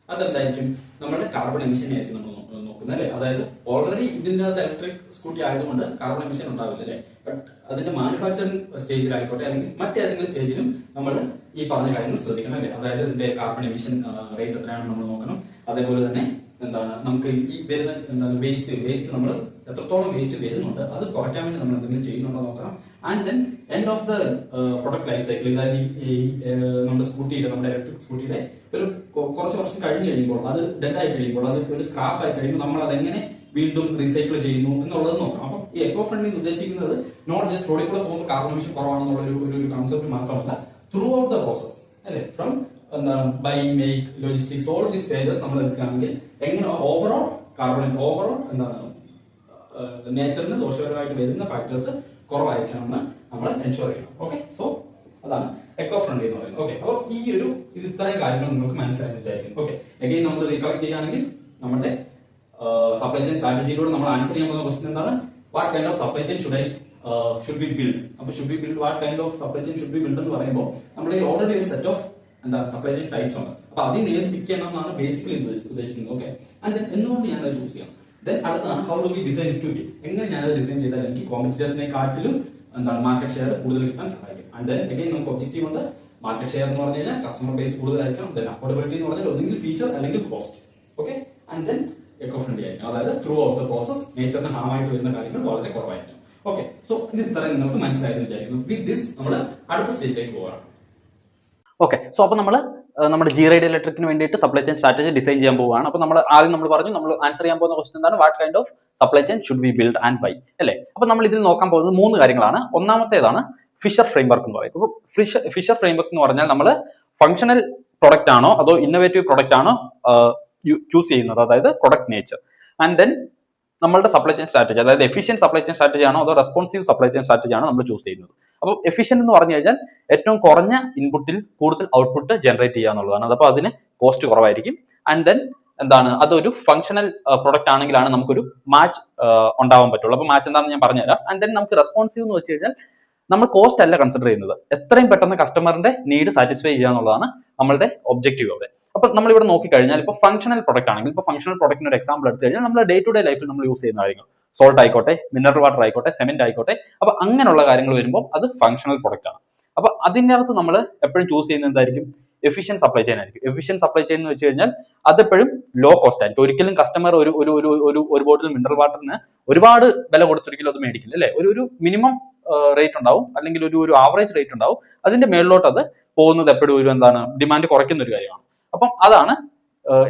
അതെന്തായിരിക്കും? നമ്മുടെ കാർബൺ എമിഷൻ ആയിരിക്കും നമ്മൾ നോക്കുന്നത് അല്ലെ. അതായത് ഓൾറെഡി ഇതിന്റെ അകത്ത് ഇലക്ട്രിക് സ്കൂട്ടി ആയതുകൊണ്ട് കാർബൺ എമിഷൻ ഉണ്ടാവില്ല അല്ലെ. ബട്ട് അതിന്റെ മാനുഫാക്ചറിംഗ് സ്റ്റേജിലായിക്കോട്ടെ അല്ലെങ്കിൽ മറ്റേതെങ്കിലും സ്റ്റേജിലും നമ്മൾ ഈ പറഞ്ഞ കാര്യങ്ങൾ ശ്രദ്ധിക്കണം അല്ലെ. അതായത് ഇതിന്റെ കാർബൺ എമിഷൻ റേറ്റ് എത്രയാണെന്ന് നമ്മൾ നോക്കണം. അതേപോലെ തന്നെ എന്താണ് നമുക്ക് ഈ വരുന്ന എന്താണ് വേസ്റ്റ് നമ്മൾ എത്രത്തോളം വേസ്റ്റ് വരുന്നുണ്ട് അത് കുറയ്ക്കാൻ വേണ്ടി നമ്മൾ എന്തെങ്കിലും ചെയ്യുന്നുണ്ടോ നോക്കണം. And then end of the product life cycle, അതായത് ഈ നമ്മുടെ സ്കൂട്ടിയുടെ, നമ്മുടെ ഇലക്ട്രിക് സ്കൂട്ടിയുടെ ഒരു കുറച്ച് വർഷം കഴിഞ്ഞ് കഴിയുമ്പോൾ, അത് ഡെഡ് ആയി കഴിയുമ്പോൾ, അത് ഒരു സ്ക്രാപ്പ് ആയി കഴിയുമ്പോൾ നമ്മൾ അതെങ്ങനെ വീണ്ടും റീസൈക്കിൾ ചെയ്യുന്നു എന്നുള്ളത് നോക്കാം. അപ്പം ഈ എക്കോ ഫ്രണ്ട്ലി ഉദ്ദേശിക്കുന്നത് നോട്ട് ജസ്റ്റ് റോഡിൽ കൂടെ പോകുമ്പോൾ കാർബൺ എമിഷൻ കുറവാണെന്നുള്ള ഒരു കോൺസെപ്റ്റ് മാത്രമല്ല, ത്രൂ ഔട്ട് ദ പ്രോസസ് അല്ലെ. ഫ്രം എന്താണ് buy, make, logistics, all the stages നമ്മൾ എടുക്കുകയാണെങ്കിൽ എങ്ങനെ ഓവറോൾ എന്താണ് നേച്ചറിന് ദോഷകരമായിട്ട് വരുന്ന ഫാക്ടേഴ്സ് കുറവായിരിക്കണമെന്ന് നമ്മൾ എൻഷുർ ചെയ്യണം. ഓക്കെ, സോ അതാണ് എക്കോ ഫ്രണ്ട്ലി എന്ന് പറയുന്നത്. ഓക്കെ, അപ്പോൾ ഈ ഒരു ഇത്രയും കാര്യങ്ങൾ നിങ്ങൾക്ക് മനസ്സിലായി വിചാരിക്കും. ഓക്കെ, അഗൈൻ നമ്മൾ റീകളക്ട് ചെയ്യുകയാണെങ്കിൽ നമ്മുടെ സപ്ലൈ ചെയിൻ സ്ട്രാറ്റജിയിലൂടെ നമ്മൾ ആൻസർ ചെയ്യാൻ പോകുന്ന ക്വസ്റ്റ്യൻ എന്താണ്? What kind of supply chain should be build. അപ്പൊ should be build, what kind of supply chain should be build എന്ന് പറയുമ്പോൾ നമ്മുടെ ഓൾറെഡി ഒരു set of supply chain types ഉണ്ട്. അപ്പൊ അതിൽ നിന്ന് പിക്ക് ചെയ്യണം എന്നാണ് ബേസിക്കലി ഉദ്ദേശിക്കുന്നത്. ഓക്കെ, ആൻഡ് ദെൻ എന്തുകൊണ്ട് ഞാനത് ചൂസ് ചെയ്യണം? ദെൻ അടുത്താണ് how do we design to be. എങ്ങനെ ഞാനത് ഡിസൈൻ ചെയ്താൽ എനിക്ക് കോമ്പറ്റീറ്റേഴ്സിനെ കാട്ടിലും എന്താണ് മാർക്കറ്റ് ഷെയർ കൂടുതൽ കിട്ടാൻ സഹായിക്കും. ആൻഡ് ദെൻ അഗൈൻ നമുക്ക് ഒബ്ജക്റ്റീവ് ഉണ്ട്. മാർക്കറ്റ് ഷെയർ എന്ന് പറഞ്ഞു കഴിഞ്ഞാൽ കസ്റ്റമർ ബേസ് കൂടുതലായിരിക്കണം. ദെൻ അഫോർഡബിലിറ്റി എന്ന് പറഞ്ഞാൽ ഒന്നെങ്കിൽ ഫീച്ചർ അല്ലെങ്കിൽ cost. Okay, and then eco friendly ആയിരിക്കും. അതായത് ത്രൂ ഔട്ട് ദ പ്രോസസ് നേച്ചറിന് ഹാമായിട്ട് വരുന്ന കാര്യങ്ങൾ വളരെ കുറവായിരിക്കും. ഓക്കെ, സോ ഇത് ഇത്രയും നിങ്ങൾക്ക് മനസ്സിലായെന്ന് വിചാരിക്കുന്നു. വിത്ത് ദിസ് നമ്മൾ അടുത്ത സ്റ്റേജിലേക്ക് പോകാം. ഓക്കെ, സോ അപ്പൊ നമ്മുടെ ജി റൈഡ് ഇലക്ട്രിക്കിന് വേണ്ടിയിട്ട് സപ്ലൈ ചെയിൻ സ്ട്രാറ്റജി ഡിസൈൻ ചെയ്യാൻ പോവുകയാണ്. അപ്പൊ നമ്മൾ ആദ്യം നമ്മൾ പറഞ്ഞു, നമ്മൾ ആൻസർ ചെയ്യാൻ പോകുന്ന ക്വസ്റ്റൻ എന്താണ്? What kind of supply chain should be build and buy അല്ലേ. അപ്പൊ നമ്മൾ ഇതിൽ നോക്കാൻ പോകുന്നത് 3 കാര്യങ്ങളാണ്. ഒന്നാമത്തേതാണ് ഫിഷർ ഫ്രെയിംവർക്ക് എന്ന് പറയുന്നത്. അപ്പോൾ ഫിഷർ ഫ്രെയിംവർക്ക് എന്ന് പറഞ്ഞാൽ നമ്മൾ ഫങ്ഷണൽ പ്രൊഡക്റ്റ് ആണോ അതോ ഇന്നോവേറ്റീവ് പ്രൊഡക്റ്റ് ആണോ ചൂസ് ചെയ്യുന്നത്, അതായത് പ്രൊഡക്റ്റ് നേച്ചർ. ആൻഡ് ദെൻ നമ്മളുടെ സപ്ലൈ ചെയിൻ സ്ട്രാറ്റജി, അതായത് എഫിഷ്യന്റ് സപ്ലൈ ചെയിൻ സ്ട്രാറ്റജി ആണോ അതോ റെസ്പോൺസീവ് സപ്ലൈ ചെയിൻ സ്ട്രാറ്റജി ആണോ നമ്മൾ ചൂസ് ചെയ്യുന്നത്. അപ്പോൾ എഫിഷ്യന്റ് എന്ന് പറഞ്ഞു കഴിഞ്ഞാൽ ഏറ്റവും കുറഞ്ഞ ഇൻപുട്ടിൽ കൂടുതൽ ഔട്ട്പുട്ട് ജനറേറ്റ് ചെയ്യുക എന്നുള്ളതാണ്. അപ്പോൾ അതിന് കോസ്റ്റ് കുറവായിരിക്കും. ആൻഡ് ദെൻ എന്താണ് അതൊരു ഫങ്ഷണൽ പ്രൊഡക്റ്റ് ആണെങ്കിലാണ് നമുക്കൊരു മാച്ച് ഉണ്ടാവാൻ പറ്റുള്ളൂ. അപ്പൊ മാച്ച് എന്താണെന്ന് ഞാൻ പറഞ്ഞുതരാം. ആൻഡ് ദെൻ നമുക്ക് റെസ്പോൺസീവ് എന്ന് വെച്ച് കഴിഞ്ഞാൽ നമ്മൾ കോസ്റ്റ് അല്ല കൺസിഡർ ചെയ്യുന്നത്, എത്രയും പെട്ടെന്ന് കസ്റ്റമറിന്റെ നീഡ് സാറ്റിസ്ഫൈ ചെയ്യുക എന്നുള്ളതാണ് നമ്മളുടെ ഒബ്ജക്റ്റീവ് അവിടെ. അപ്പൊ നമ്മൾ ഇവിടെ നോക്കിക്കഴിഞ്ഞാൽ ഇപ്പൊ ഫങ്ഷണൽ പ്രൊഡക്റ്റ് ആണെങ്കിൽ, ഇപ്പൊ ഫങ്ഷണൽ പ്രൊഡക്റ്റിന് ഒരു എക്സാമ്പിൾ എടുത്തു കഴിഞ്ഞാൽ നമ്മൾ ഡേ ടു ഡേ ലൈഫിൽ നമ്മൾ യൂസ് ചെയ്യുന്ന കാര്യങ്ങൾ, സോൾട്ട് ആയിക്കോട്ടെ, മിനറൽ വാട്ടർ ആയിക്കോട്ടെ, സെമെന്റ് ആയിക്കോട്ടെ, അപ്പൊ അങ്ങനെയുള്ള കാര്യങ്ങൾ വരുമ്പോൾ അത് ഫങ്ഷണൽ പ്രൊഡക്റ്റ് ആണ്. അപ്പൊ അതിന്റെ അകത്ത് നമ്മൾ എപ്പോഴും ചൂസ് ചെയ്യുന്നത് എന്തായിരിക്കും? എഫിഷ്യന്റ് സപ്ലൈ ചെയിൻ ആയിരിക്കും. എഫിഷ്യന്റ് സപ്ലൈ ചെയിൻ എന്ന് വെച്ച് കഴിഞ്ഞാൽ അതെപ്പോഴും ലോ കോസ്റ്റ് ആയിരിക്കും. ഒരിക്കലും കസ്റ്റമർ ഒരു ബോട്ടിൽ മിനറൽ വാട്ടറിന് ഒരുപാട് വില കൊടുത്തൊരിക്കലും അത് മേടിക്കില്ല അല്ലെ. ഒരു മിനിമം റേറ്റ് ഉണ്ടാവും, അല്ലെങ്കിൽ ഒരു ആവറേജ് റേറ്റ് ഉണ്ടാവും. അതിന്റെ മേളിലോട്ട് അത് പോകുന്നത് എപ്പോഴും ഒരു എന്താണ് ഡിമാൻഡ് കുറയ്ക്കുന്ന ഒരു കാര്യമാണ്. അപ്പം അതാണ്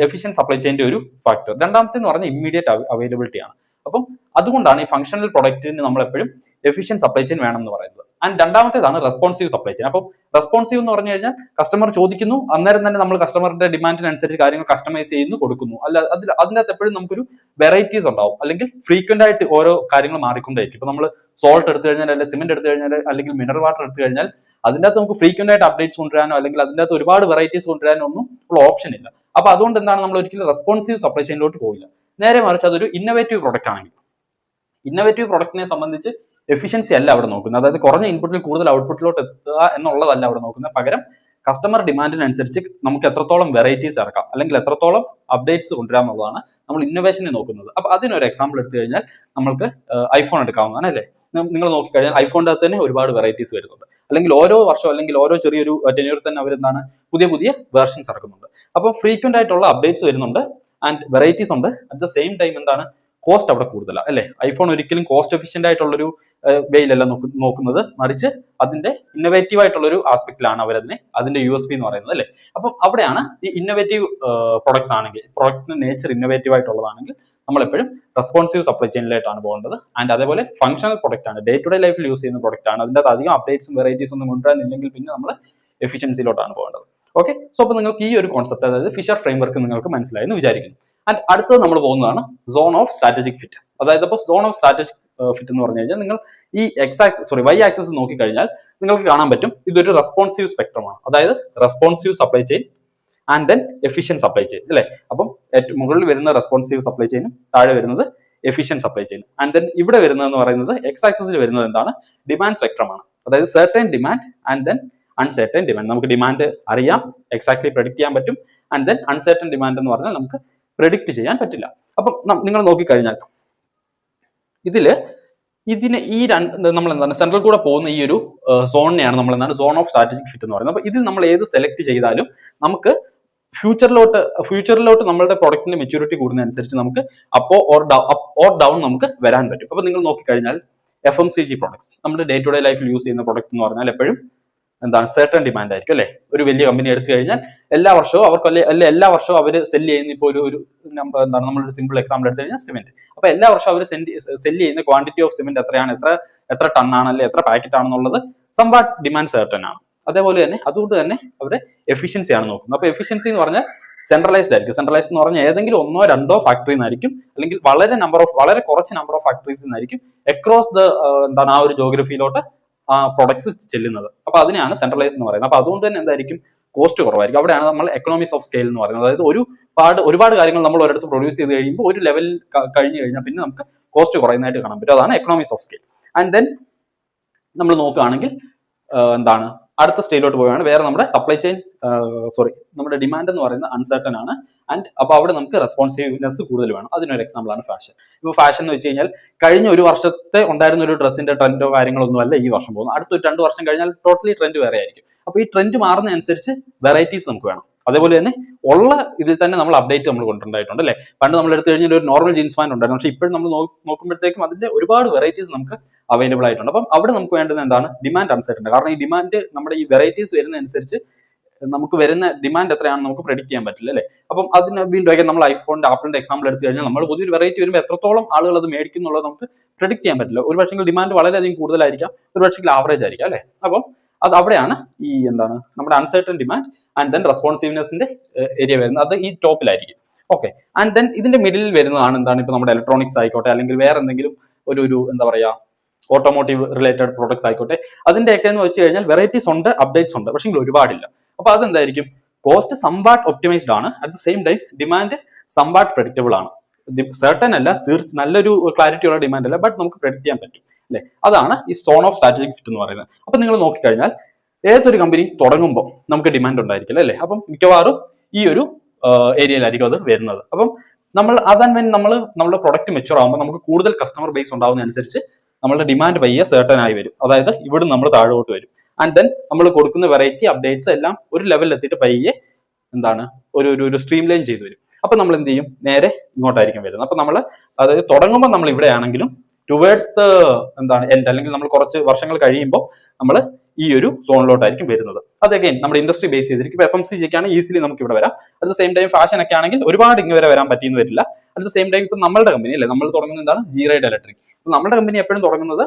എഫിഷ്യന്റ് സപ്ലൈ ചെയിന്റെ ഒരു ഫാക്ടർ. രണ്ടാമത്തെ എന്ന് പറഞ്ഞാൽ ഇമ്മീഡിയറ്റ് അവൈലബിലിറ്റി ആണ്. അപ്പം അതുകൊണ്ടാണ് ഈ ഫങ്ഷണൽ പ്രൊഡക്റ്റിന് നമ്മൾ എപ്പോഴും എഫിഷ്യന്റ് സപ്ലൈ ചെയിൻ വേണം എന്ന് പറയുന്നത്. ആൻഡ് രണ്ടാമത്തേതാണ് റെസ്പോൺസീവ് സപ്ലൈ ചെയിൻ. അപ്പം റെസ്പോൺസീവ് എന്ന് പറഞ്ഞു കഴിഞ്ഞാൽ കസ്റ്റമർ ചോദിക്കുന്നു, അന്നേരം തന്നെ നമ്മൾ കസ്റ്റമറിന്റെ ഡിമാൻഡിനനുസരിച്ച് കാര്യങ്ങൾ കസ്റ്റമൈസ് ചെയ്യുന്നു, കൊടുക്കുന്നു. അല്ല അതിൻ്റെ അകത്ത് എപ്പോഴും നമുക്കൊരു വെറൈറ്റീസ് ഉണ്ടാവും, അല്ലെങ്കിൽ ഫ്രീക്വന്റ് ആയിട്ട് ഓരോ കാര്യങ്ങൾ മാറിക്കൊണ്ടേയിരിക്കും. ഇപ്പൊ നമ്മൾ സോൾട്ട് എടുത്തു കഴിഞ്ഞാൽ, അല്ലെങ്കിൽ സിമെന്റ് എടുത്തു കഴിഞ്ഞാൽ, അല്ലെങ്കിൽ മിനറൽ വാട്ടർ എടുത്തു കഴിഞ്ഞാൽ അതിൻ്റെ അകത്ത് നമുക്ക് ഫ്രീക്വന്റ് ആയിട്ട് അപ്ഡേറ്റ്സ് കൊണ്ടുവരാനോ അല്ലെങ്കിൽ അതിൻ്റെ അകത്ത് ഒരുപാട് വെറൈറ്റീസ് കൊണ്ടുവരാനോ ഒന്നും ഉള്ള ഓപ്ഷൻ ഇല്ല. അപ്പൊ അതുകൊണ്ട് എന്താണ് നമ്മൾ ഒരിക്കലും റെസ്പോൺസീവ് സപ്ലൈ ചെയിനിലോട്ട് പോയില്ല. നേരെ മറിച്ച് അതൊരു ഇന്നോവേറ്റീവ് പ്രൊഡക്റ്റ് ആണെങ്കിൽ, ഇന്നോവേറ്റീവ് പ്രൊഡക്റ്റിനെ സംബന്ധിച്ച് എഫിഷ്യൻസി അല്ല അവിടെ നോക്കുന്നത്, അതായത് കുറഞ്ഞ ഇൻപുട്ടിൽ കൂടുതൽ ഔട്ട്പുട്ടിലോട്ട് എത്തുക എന്നുള്ളതല്ല അവിടെ നോക്കുന്നത്. പകരം കസ്റ്റമർ ഡിമാൻഡിനനുസരിച്ച് നമുക്ക് എത്രത്തോളം വെറൈറ്റീസ് ഇറക്കാം, അല്ലെങ്കിൽ എത്രത്തോളം അപ്ഡേറ്റ്സ് കൊണ്ടുവരാം എന്നുള്ളതാണ് നമ്മൾ ഇന്നോവേഷനെ നോക്കുന്നത്. അപ്പൊ അതിനൊരു എക്സാമ്പിൾ എടുത്തു കഴിഞ്ഞാൽ നമ്മൾക്ക് ഐഫോൺ എടുക്കാവുന്നതാണ് അല്ലേ. നിങ്ങൾ നോക്കിക്കഴിഞ്ഞാൽ ഐഫോണിന്റെ അകത്ത് തന്നെ ഒരുപാട് വെറൈറ്റീസ് വരുന്നുണ്ട്, അല്ലെങ്കിൽ ഓരോ വർഷം അല്ലെങ്കിൽ ഓരോ ചെറിയൊരു ടെന്യൂറിൽ തന്നെ അവരെന്താണ് പുതിയ പുതിയ വേർഷൻസ് ഇറക്കുന്നുണ്ട്. അപ്പോൾ ഫ്രീക്വന്റ് ആയിട്ടുള്ള അപ്ഡേറ്റ്സ് വരുന്നുണ്ട് ആൻഡ് വെറൈറ്റീസ് ഉണ്ട്. അറ്റ് ദ സെയിം ടൈം എന്താണ് കോസ്റ്റ് അവിടെ കൂടുതലാണ് അല്ലെ. ഐഫോൺ ഒരിക്കലും കോസ്റ്റ് എഫിഷ്യന്റ് ആയിട്ടുള്ളൊരു വേയിലല്ല നോക്കുന്നത്, മറിച്ച് അതിന്റെ ഇന്നോവേറ്റീവ് ആയിട്ടുള്ള ഒരു ആസ്പെക്റ്റിലാണ് അവരതിനെ അതിന്റെ USP എന്ന് പറയുന്നത് അല്ലെ. അപ്പം അവിടെയാണ് ഈ ഇന്നോവേറ്റീവ് പ്രൊഡക്ട്സ് ആണെങ്കിൽ, പ്രൊഡക്റ്റിന്റെ നേച്ചർ ഇന്നോവേറ്റീവ് ആയിട്ടുള്ളതാണെങ്കിൽ നമ്മൾ എപ്പോഴും റെസ്പോൺസീവ് സപ്ലൈ ചെയിനിലായിട്ടാണ് പോകേണ്ടത്. ആൻഡ് അതേപോലെ ഫങ്ഷണൽ പ്രൊഡക്റ്റ് ആണ്, ഡേ ടു ഡേ ലൈഫിൽ യൂസ് ചെയ്യുന്ന പ്രൊഡക്റ്റ് ആണ്, അതിന്റെ അധികം അപ്ഡേറ്റ്സും വെറൈറ്റീസ് ഒന്നും കൊണ്ടുവരാനില്ലെങ്കിൽ പിന്നെ നമ്മൾ എഫിഷ്യൻസിയിലോട്ടാണ് പോകേണ്ടത്. ഓക്കെ, സോ അപ്പൊ നിങ്ങൾക്ക് ഈ ഒരു കോൺസെപ്റ്റ്, അതായത് ഫിഷർ ഫ്രെയിംവർക്ക് നിങ്ങൾക്ക് മനസ്സിലായി എന്ന് വിചാരിക്കുന്നു. ആൻഡ് അടുത്തത് നമ്മൾ പോകുന്നതാണ് സോൺ ഓഫ് സ്ട്രാറ്റജിക് ഫിറ്റ്. അതായത് ഇപ്പോൾ സോൺ ഓഫ് സ്ട്രാറ്റജിക് ഫിറ്റ് എന്ന് പറഞ്ഞു കഴിഞ്ഞാൽ നിങ്ങൾ ഈ വൈ ആക്സിസ് നോക്കിക്കഴിഞ്ഞാൽ നിങ്ങൾക്ക് കാണാൻ പറ്റും ഇതൊരു റെസ്പോൺസീവ് സ്പെക്ട്രമാണ്. അതായത് responsive supply chain and then efficient supply chain അല്ലെ. അപ്പം മുകളിൽ വരുന്ന റെസ്പോൺസീവ് സപ്ലൈ ചെയിനും താഴെ വരുന്നത് efficient supply chain. And then ഇവിടെ വരുന്നതെന്ന് പറയുന്നത് എക്സ് ആക്സിസിൽ വരുന്നത് എന്താണ്? ഡിമാൻഡ് സ്പെക്ട്രമാണ്. അതായത് certain demand and then uncertain demand. നമുക്ക് ഡിമാൻഡ് അറിയാം, എക്സാക്ട്ലി പ്രെഡിക്റ്റ് ചെയ്യാൻ പറ്റും. ആൻഡ് ദെൻ അൺസെർട്ടൻ ഡിമാൻഡ് എന്ന് പറഞ്ഞാൽ നമുക്ക് പ്രെഡിക്റ്റ് ചെയ്യാൻ പറ്റില്ല. അപ്പം നിങ്ങൾ നോക്കിക്കഴിഞ്ഞാൽ ഇതിന് ഈ നമ്മൾ എന്താണ് സെൻട്രൽ കൂടെ പോകുന്ന ഈ ഒരു സോണിനെയാണ് നമ്മൾ എന്താണ് സോൺ ഓഫ് സ്ട്രാറ്റജിക് ഫിറ്റ് എന്ന് പറയുന്നത്. അപ്പൊ ഇതിൽ നമ്മൾ ഏത് സെലക്ട് ചെയ്താലും നമുക്ക് ഫ്യൂച്ചറിലോട്ട് നമ്മളുടെ പ്രൊഡക്റ്റിന്റെ മെച്യൂരിറ്റി കൂടുന്നതനുസരിച്ച് നമുക്ക് അപ്പോ ഓർ ഡൗൺ നമുക്ക് വരാൻ പറ്റും. അപ്പൊ നിങ്ങൾ നോക്കിക്കഴിഞ്ഞാൽ FMCG പ്രോഡക്ട്സ്, നമ്മുടെ ഡേ ടു ഡേ ലൈഫിൽ യൂസ് ചെയ്യുന്ന പ്രൊഡക്റ്റ് എന്ന് പറഞ്ഞാൽ എപ്പോഴും എന്താണ് സെർട്ടൺ ഡിമാൻഡ് ആയിരിക്കും അല്ലെ. ഒരു വലിയ കമ്പനി എടുത്തു കഴിഞ്ഞാൽ എല്ലാ വർഷവും അവർക്ക് എല്ലാ വർഷവും അവർ സെല്ല് ചെയ്യുന്ന ഇപ്പോൾ ഒരു എന്താണ് നമ്മളൊരു സിമ്പിൾ എക്സാമ്പിൾ എടുത്തു കഴിഞ്ഞാൽ സിമെന്റ്. അപ്പൊ എല്ലാ വർഷവും അവർ സെല്ല് ചെയ്യുന്ന ക്വാണ്ടിറ്റി ഓഫ് സിമെന്റ് എത്രയാണ്, എത്ര ടൺ ആണ് അല്ലെ, എത്ര പാക്കറ്റ് ആണെന്നുള്ളത് സംവാട്ട് ഡിമാൻഡ് സെർട്ടൺ ആണ്. അതേപോലെ തന്നെ അതുകൊണ്ട് തന്നെ അവരുടെ എഫിഷ്യൻസി ആണ് നോക്കുന്നത്. അപ്പൊ എഫിഷ്യൻസി എന്ന് പറഞ്ഞാൽ സെൻട്രലൈസ്ഡ് ആയിരിക്കും. സെൻട്രലൈസ്ഡ് എന്ന് പറഞ്ഞാൽ ഏതെങ്കിലും ഒന്നോ രണ്ടോ ഫാക്ടറിയിൽ നിന്നായിരിക്കും, അല്ലെങ്കിൽ വളരെ കുറച്ച് നമ്പർ ഓഫ് ഫാക്ടറീസിൽ നിന്നായിരിക്കും അക്രോസ് ദ എന്താണ് ആ ഒരു ജോഗ്രഫിയിലോട്ട് പ്രൊഡക്ട്സ് ചെല്ലുന്നത്. അപ്പൊ അതിനെയാണ് സെൻട്രലൈസ് എന്ന് പറയുന്നത്. അപ്പൊ അതുകൊണ്ട് തന്നെ എന്തായിരിക്കും കോസ്റ്റ് കുറവായിരിക്കും. അവിടെയാണ് നമ്മൾ എക്കണോമിക്സ് ഓഫ് സ്കെയിൽ എന്ന് പറയുന്നത്. അതായത് ഒരുപാട് കാര്യങ്ങൾ നമ്മൾ ഒരിടത്ത് പ്രൊഡ്യൂസ് ചെയ്ത് കഴിയുമ്പോൾ ഒരു ലെവൽ കഴിഞ്ഞു കഴിഞ്ഞാൽ പിന്നെ നമുക്ക് കോസ്റ്റ് കുറയുന്നതായിട്ട് കാണാൻ പറ്റും. അതാണ് economics of scale. And then നമ്മൾ നോക്കുകയാണെങ്കിൽ എന്താണ് അടുത്ത സ്റ്റേജിലോട്ട് പോവുകയാണ്. വേറെ നമ്മുടെ സപ്ലൈ ചെയിൻ നമ്മുടെ ഡിമാൻഡ് എന്ന് പറയുന്നത് അൺസർട്ടൺ ആണ്. ആൻഡ് അപ്പൊ അവിടെ നമുക്ക് റെസ്പോൺസീവ്നെസ് കൂടുതൽ വേണം. അതിനൊരു എക്സാമ്പിൾ ആണ് ഫാഷൻ. ഇപ്പൊ ഫാഷൻ എന്ന് വെച്ച് കഴിഞ്ഞാൽ കഴിഞ്ഞ ഒരു വർഷത്തെ ഉണ്ടായിരുന്ന ഒരു ഡ്രസ്സിന്റെ ട്രെൻഡോ കാര്യങ്ങളൊന്നും അല്ല ഈ വർഷം പോകുന്നത്. അടുത്തൊരു 2 വർഷം കഴിഞ്ഞാൽ ടോട്ടലി ട്രെൻഡ് വേറെ ആയിരിക്കും. അപ്പൊ ഈ ട്രെൻഡ് മാറുന്നതനുസരിച്ച് വെറൈറ്റീസ് നമുക്ക് വേണം. അതേപോലെ തന്നെ ഉള്ള ഇതിൽ തന്നെ നമ്മൾ അപ്ഡേറ്റ് നമ്മൾ കൊണ്ടുണ്ടായിട്ടുണ്ട് അല്ലെ. പണ്ട് നമ്മൾ എടുത്തു കഴിഞ്ഞാൽ ഒരു നോർമൽ ജീൻസ് പാന്റ് ഉണ്ടായിരുന്നു, പക്ഷെ ഇപ്പോഴും നമ്മൾ നോക്കുമ്പോഴത്തേക്കും അതിന്റെ ഒരുപാട് വെറൈറ്റീസ് നമുക്ക് അവൈലബിൾ ആയിട്ടുണ്ട്. അപ്പം അവിടെ നമുക്ക് വേണ്ടത് എന്താണ്? Demand uncertain. കാരണം ഈ ഡിമാൻഡ് നമ്മുടെ ഈ വെറൈറ്റീസ് വരുന്നതനുസരിച്ച് നമുക്ക് വരുന്ന ഡിമാൻഡ് എത്രയാണെന്ന് നമുക്ക് പ്രെഡിക്റ്റ് ചെയ്യാൻ പറ്റില്ല അല്ലെ. അപ്പം അതിന് വീണ്ടും നമ്മൾ ഐഫോണിന്റെ ആപ്പിളിന്റെ എക്സാമ്പിൾ എടുത്തു കഴിഞ്ഞാൽ നമ്മൾ പുതിയൊരു വെറൈറ്റി വരുമ്പോൾ എത്രത്തോളം ആളുകൾ അത് മേടിക്കും എന്നുള്ളത് നമുക്ക് പ്രെഡിക്റ്റ് ചെയ്യാൻ പറ്റില്ല. ഒരു പക്ഷേ ഡിമാൻഡ് വളരെയധികം കൂടുതലായിരിക്കാം, ഒരു പക്ഷേ ആവറേജ് ആയിരിക്കാം അല്ലെ. അപ്പം അത് അവിടെയാണ് ഈ എന്താണ് നമ്മുടെ അൺസർട്ടൺ ഡിമാൻഡ് ആൻഡ് ദെൻ റെസ്പോൺസീവ്നെസിന്റെ ഏരിയ വരുന്നത്. അത് ഈ ടോപ്പിലായിരിക്കും. ഓക്കെ, ആൻഡ് ദെൻ ഇതിന്റെ മിഡിലിൽ വരുന്നതാണ് എന്താണ് ഇപ്പൊ നമ്മുടെ ഇലക്ട്രോണിക്സ് ആയിക്കോട്ടെ, അല്ലെങ്കിൽ വേറെ എന്തെങ്കിലും ഒരു എന്താ പറയാ ഓട്ടോമോട്ടീവ് റിലേറ്റഡ് പ്രോഡക്ട്സ് ആയിക്കോട്ടെ. അതിന്റെയൊക്കെ എന്ന് വെച്ച് കഴിഞ്ഞാൽ വെറൈറ്റീസ് ഉണ്ട്, അപ്ഡേറ്റ്സ് ഉണ്ട്, പക്ഷേ ഒരുപാടില്ല. അപ്പൊ അതെന്തായിരിക്കും? കോസ്റ്റ് സംവാട്ട് ഒപ്റ്റിമൈസ്ഡ് ആണ്. At the same time demand somewhat predictable ആണ്. സർട്ടൻ അല്ല, നല്ലൊരു ക്ലാരിറ്റി ഉള്ള ഡിമാൻഡ് അല്ല, ബട്ട് നമുക്ക് പ്രഡിക്റ്റ് ചെയ്യാൻ പറ്റും അല്ലെ. അതാണ് ഈ സ്റ്റോൺ ഓഫ് സ്ട്രാറ്റജിക് ഫിറ്റ് എന്ന് പറയുന്നത്. അപ്പൊ നിങ്ങൾ നോക്കിക്കഴിഞ്ഞാൽ ഏതൊരു കമ്പനി തുടങ്ങുമ്പോൾ നമുക്ക് ഡിമാൻഡ് ഉണ്ടായിരിക്കില്ല അല്ലെ. അപ്പം മിക്കവാറും ഈ ഒരു ഏരിയയിലായിരിക്കും അത് വരുന്നത്. അപ്പം നമ്മൾ ആസ് ആൻഡ് വെൻ നമ്മുടെ പ്രൊഡക്റ്റ് മെച്ചുവർ ആകുമ്പോൾ നമുക്ക് കൂടുതൽ കസ്റ്റമർ ബേസ് ഉണ്ടാവുന്നതനുസരിച്ച് നമ്മുടെ ഡിമാൻഡ് പയ്യെ സർട്ടൻ ആയി വരും. അതായത് ഇവിടെ നമ്മൾ താഴോട്ട് വരും. ആൻഡ് ദെൻ നമ്മൾ കൊടുക്കുന്ന വെറൈറ്റി അപ്ഡേറ്റ്സ് എല്ലാം ഒരു ലെവലിൽ എത്തിയിട്ട് പയ്യെ എന്താണ് ഒരു സ്ട്രീം ലൈൻ ചെയ്തു വരും. അപ്പൊ നമ്മൾ എന്ത് ചെയ്യും, നേരെ ഇങ്ങോട്ടായിരിക്കും വരുന്നത്. അപ്പൊ നമ്മൾ അതായത് തുടങ്ങുമ്പോൾ നമ്മൾ ഇവിടെ ആണെങ്കിലും ടുവേർഡ്സ് ദ എന്താണ് എൻഡ്, അല്ലെങ്കിൽ നമ്മൾ കുറച്ച് വർഷങ്ങൾ കഴിയുമ്പോൾ നമ്മൾ ഈ ഒരു സോണിലോട്ടായിരിക്കും വരുന്നത്. അത് അഗൈൻ നമ്മുടെ ഇൻഡസ്ട്രി ബേസ് ചെയ്തിരിക്കും. FMCG ഒക്കെ ആണ് ഈസിലി നമുക്ക് ഇവിടെ വരാം. At the same time fashion ഒക്കെ ആണെങ്കിൽ ഒരുപാട് ഇങ്ങനെ വരെ വരാൻ പറ്റിയെന്ന് വരില്ല. അറ്റ് ദ സെയിം ടൈം ഇപ്പൊ നമ്മളുടെ കമ്പനി അല്ലെ, നമ്മൾ തുടങ്ങുന്നത് എന്താണ്, G-Ride Electric. നമ്മുടെ കമ്പനി എപ്പോഴും തുടങ്ങുന്നത്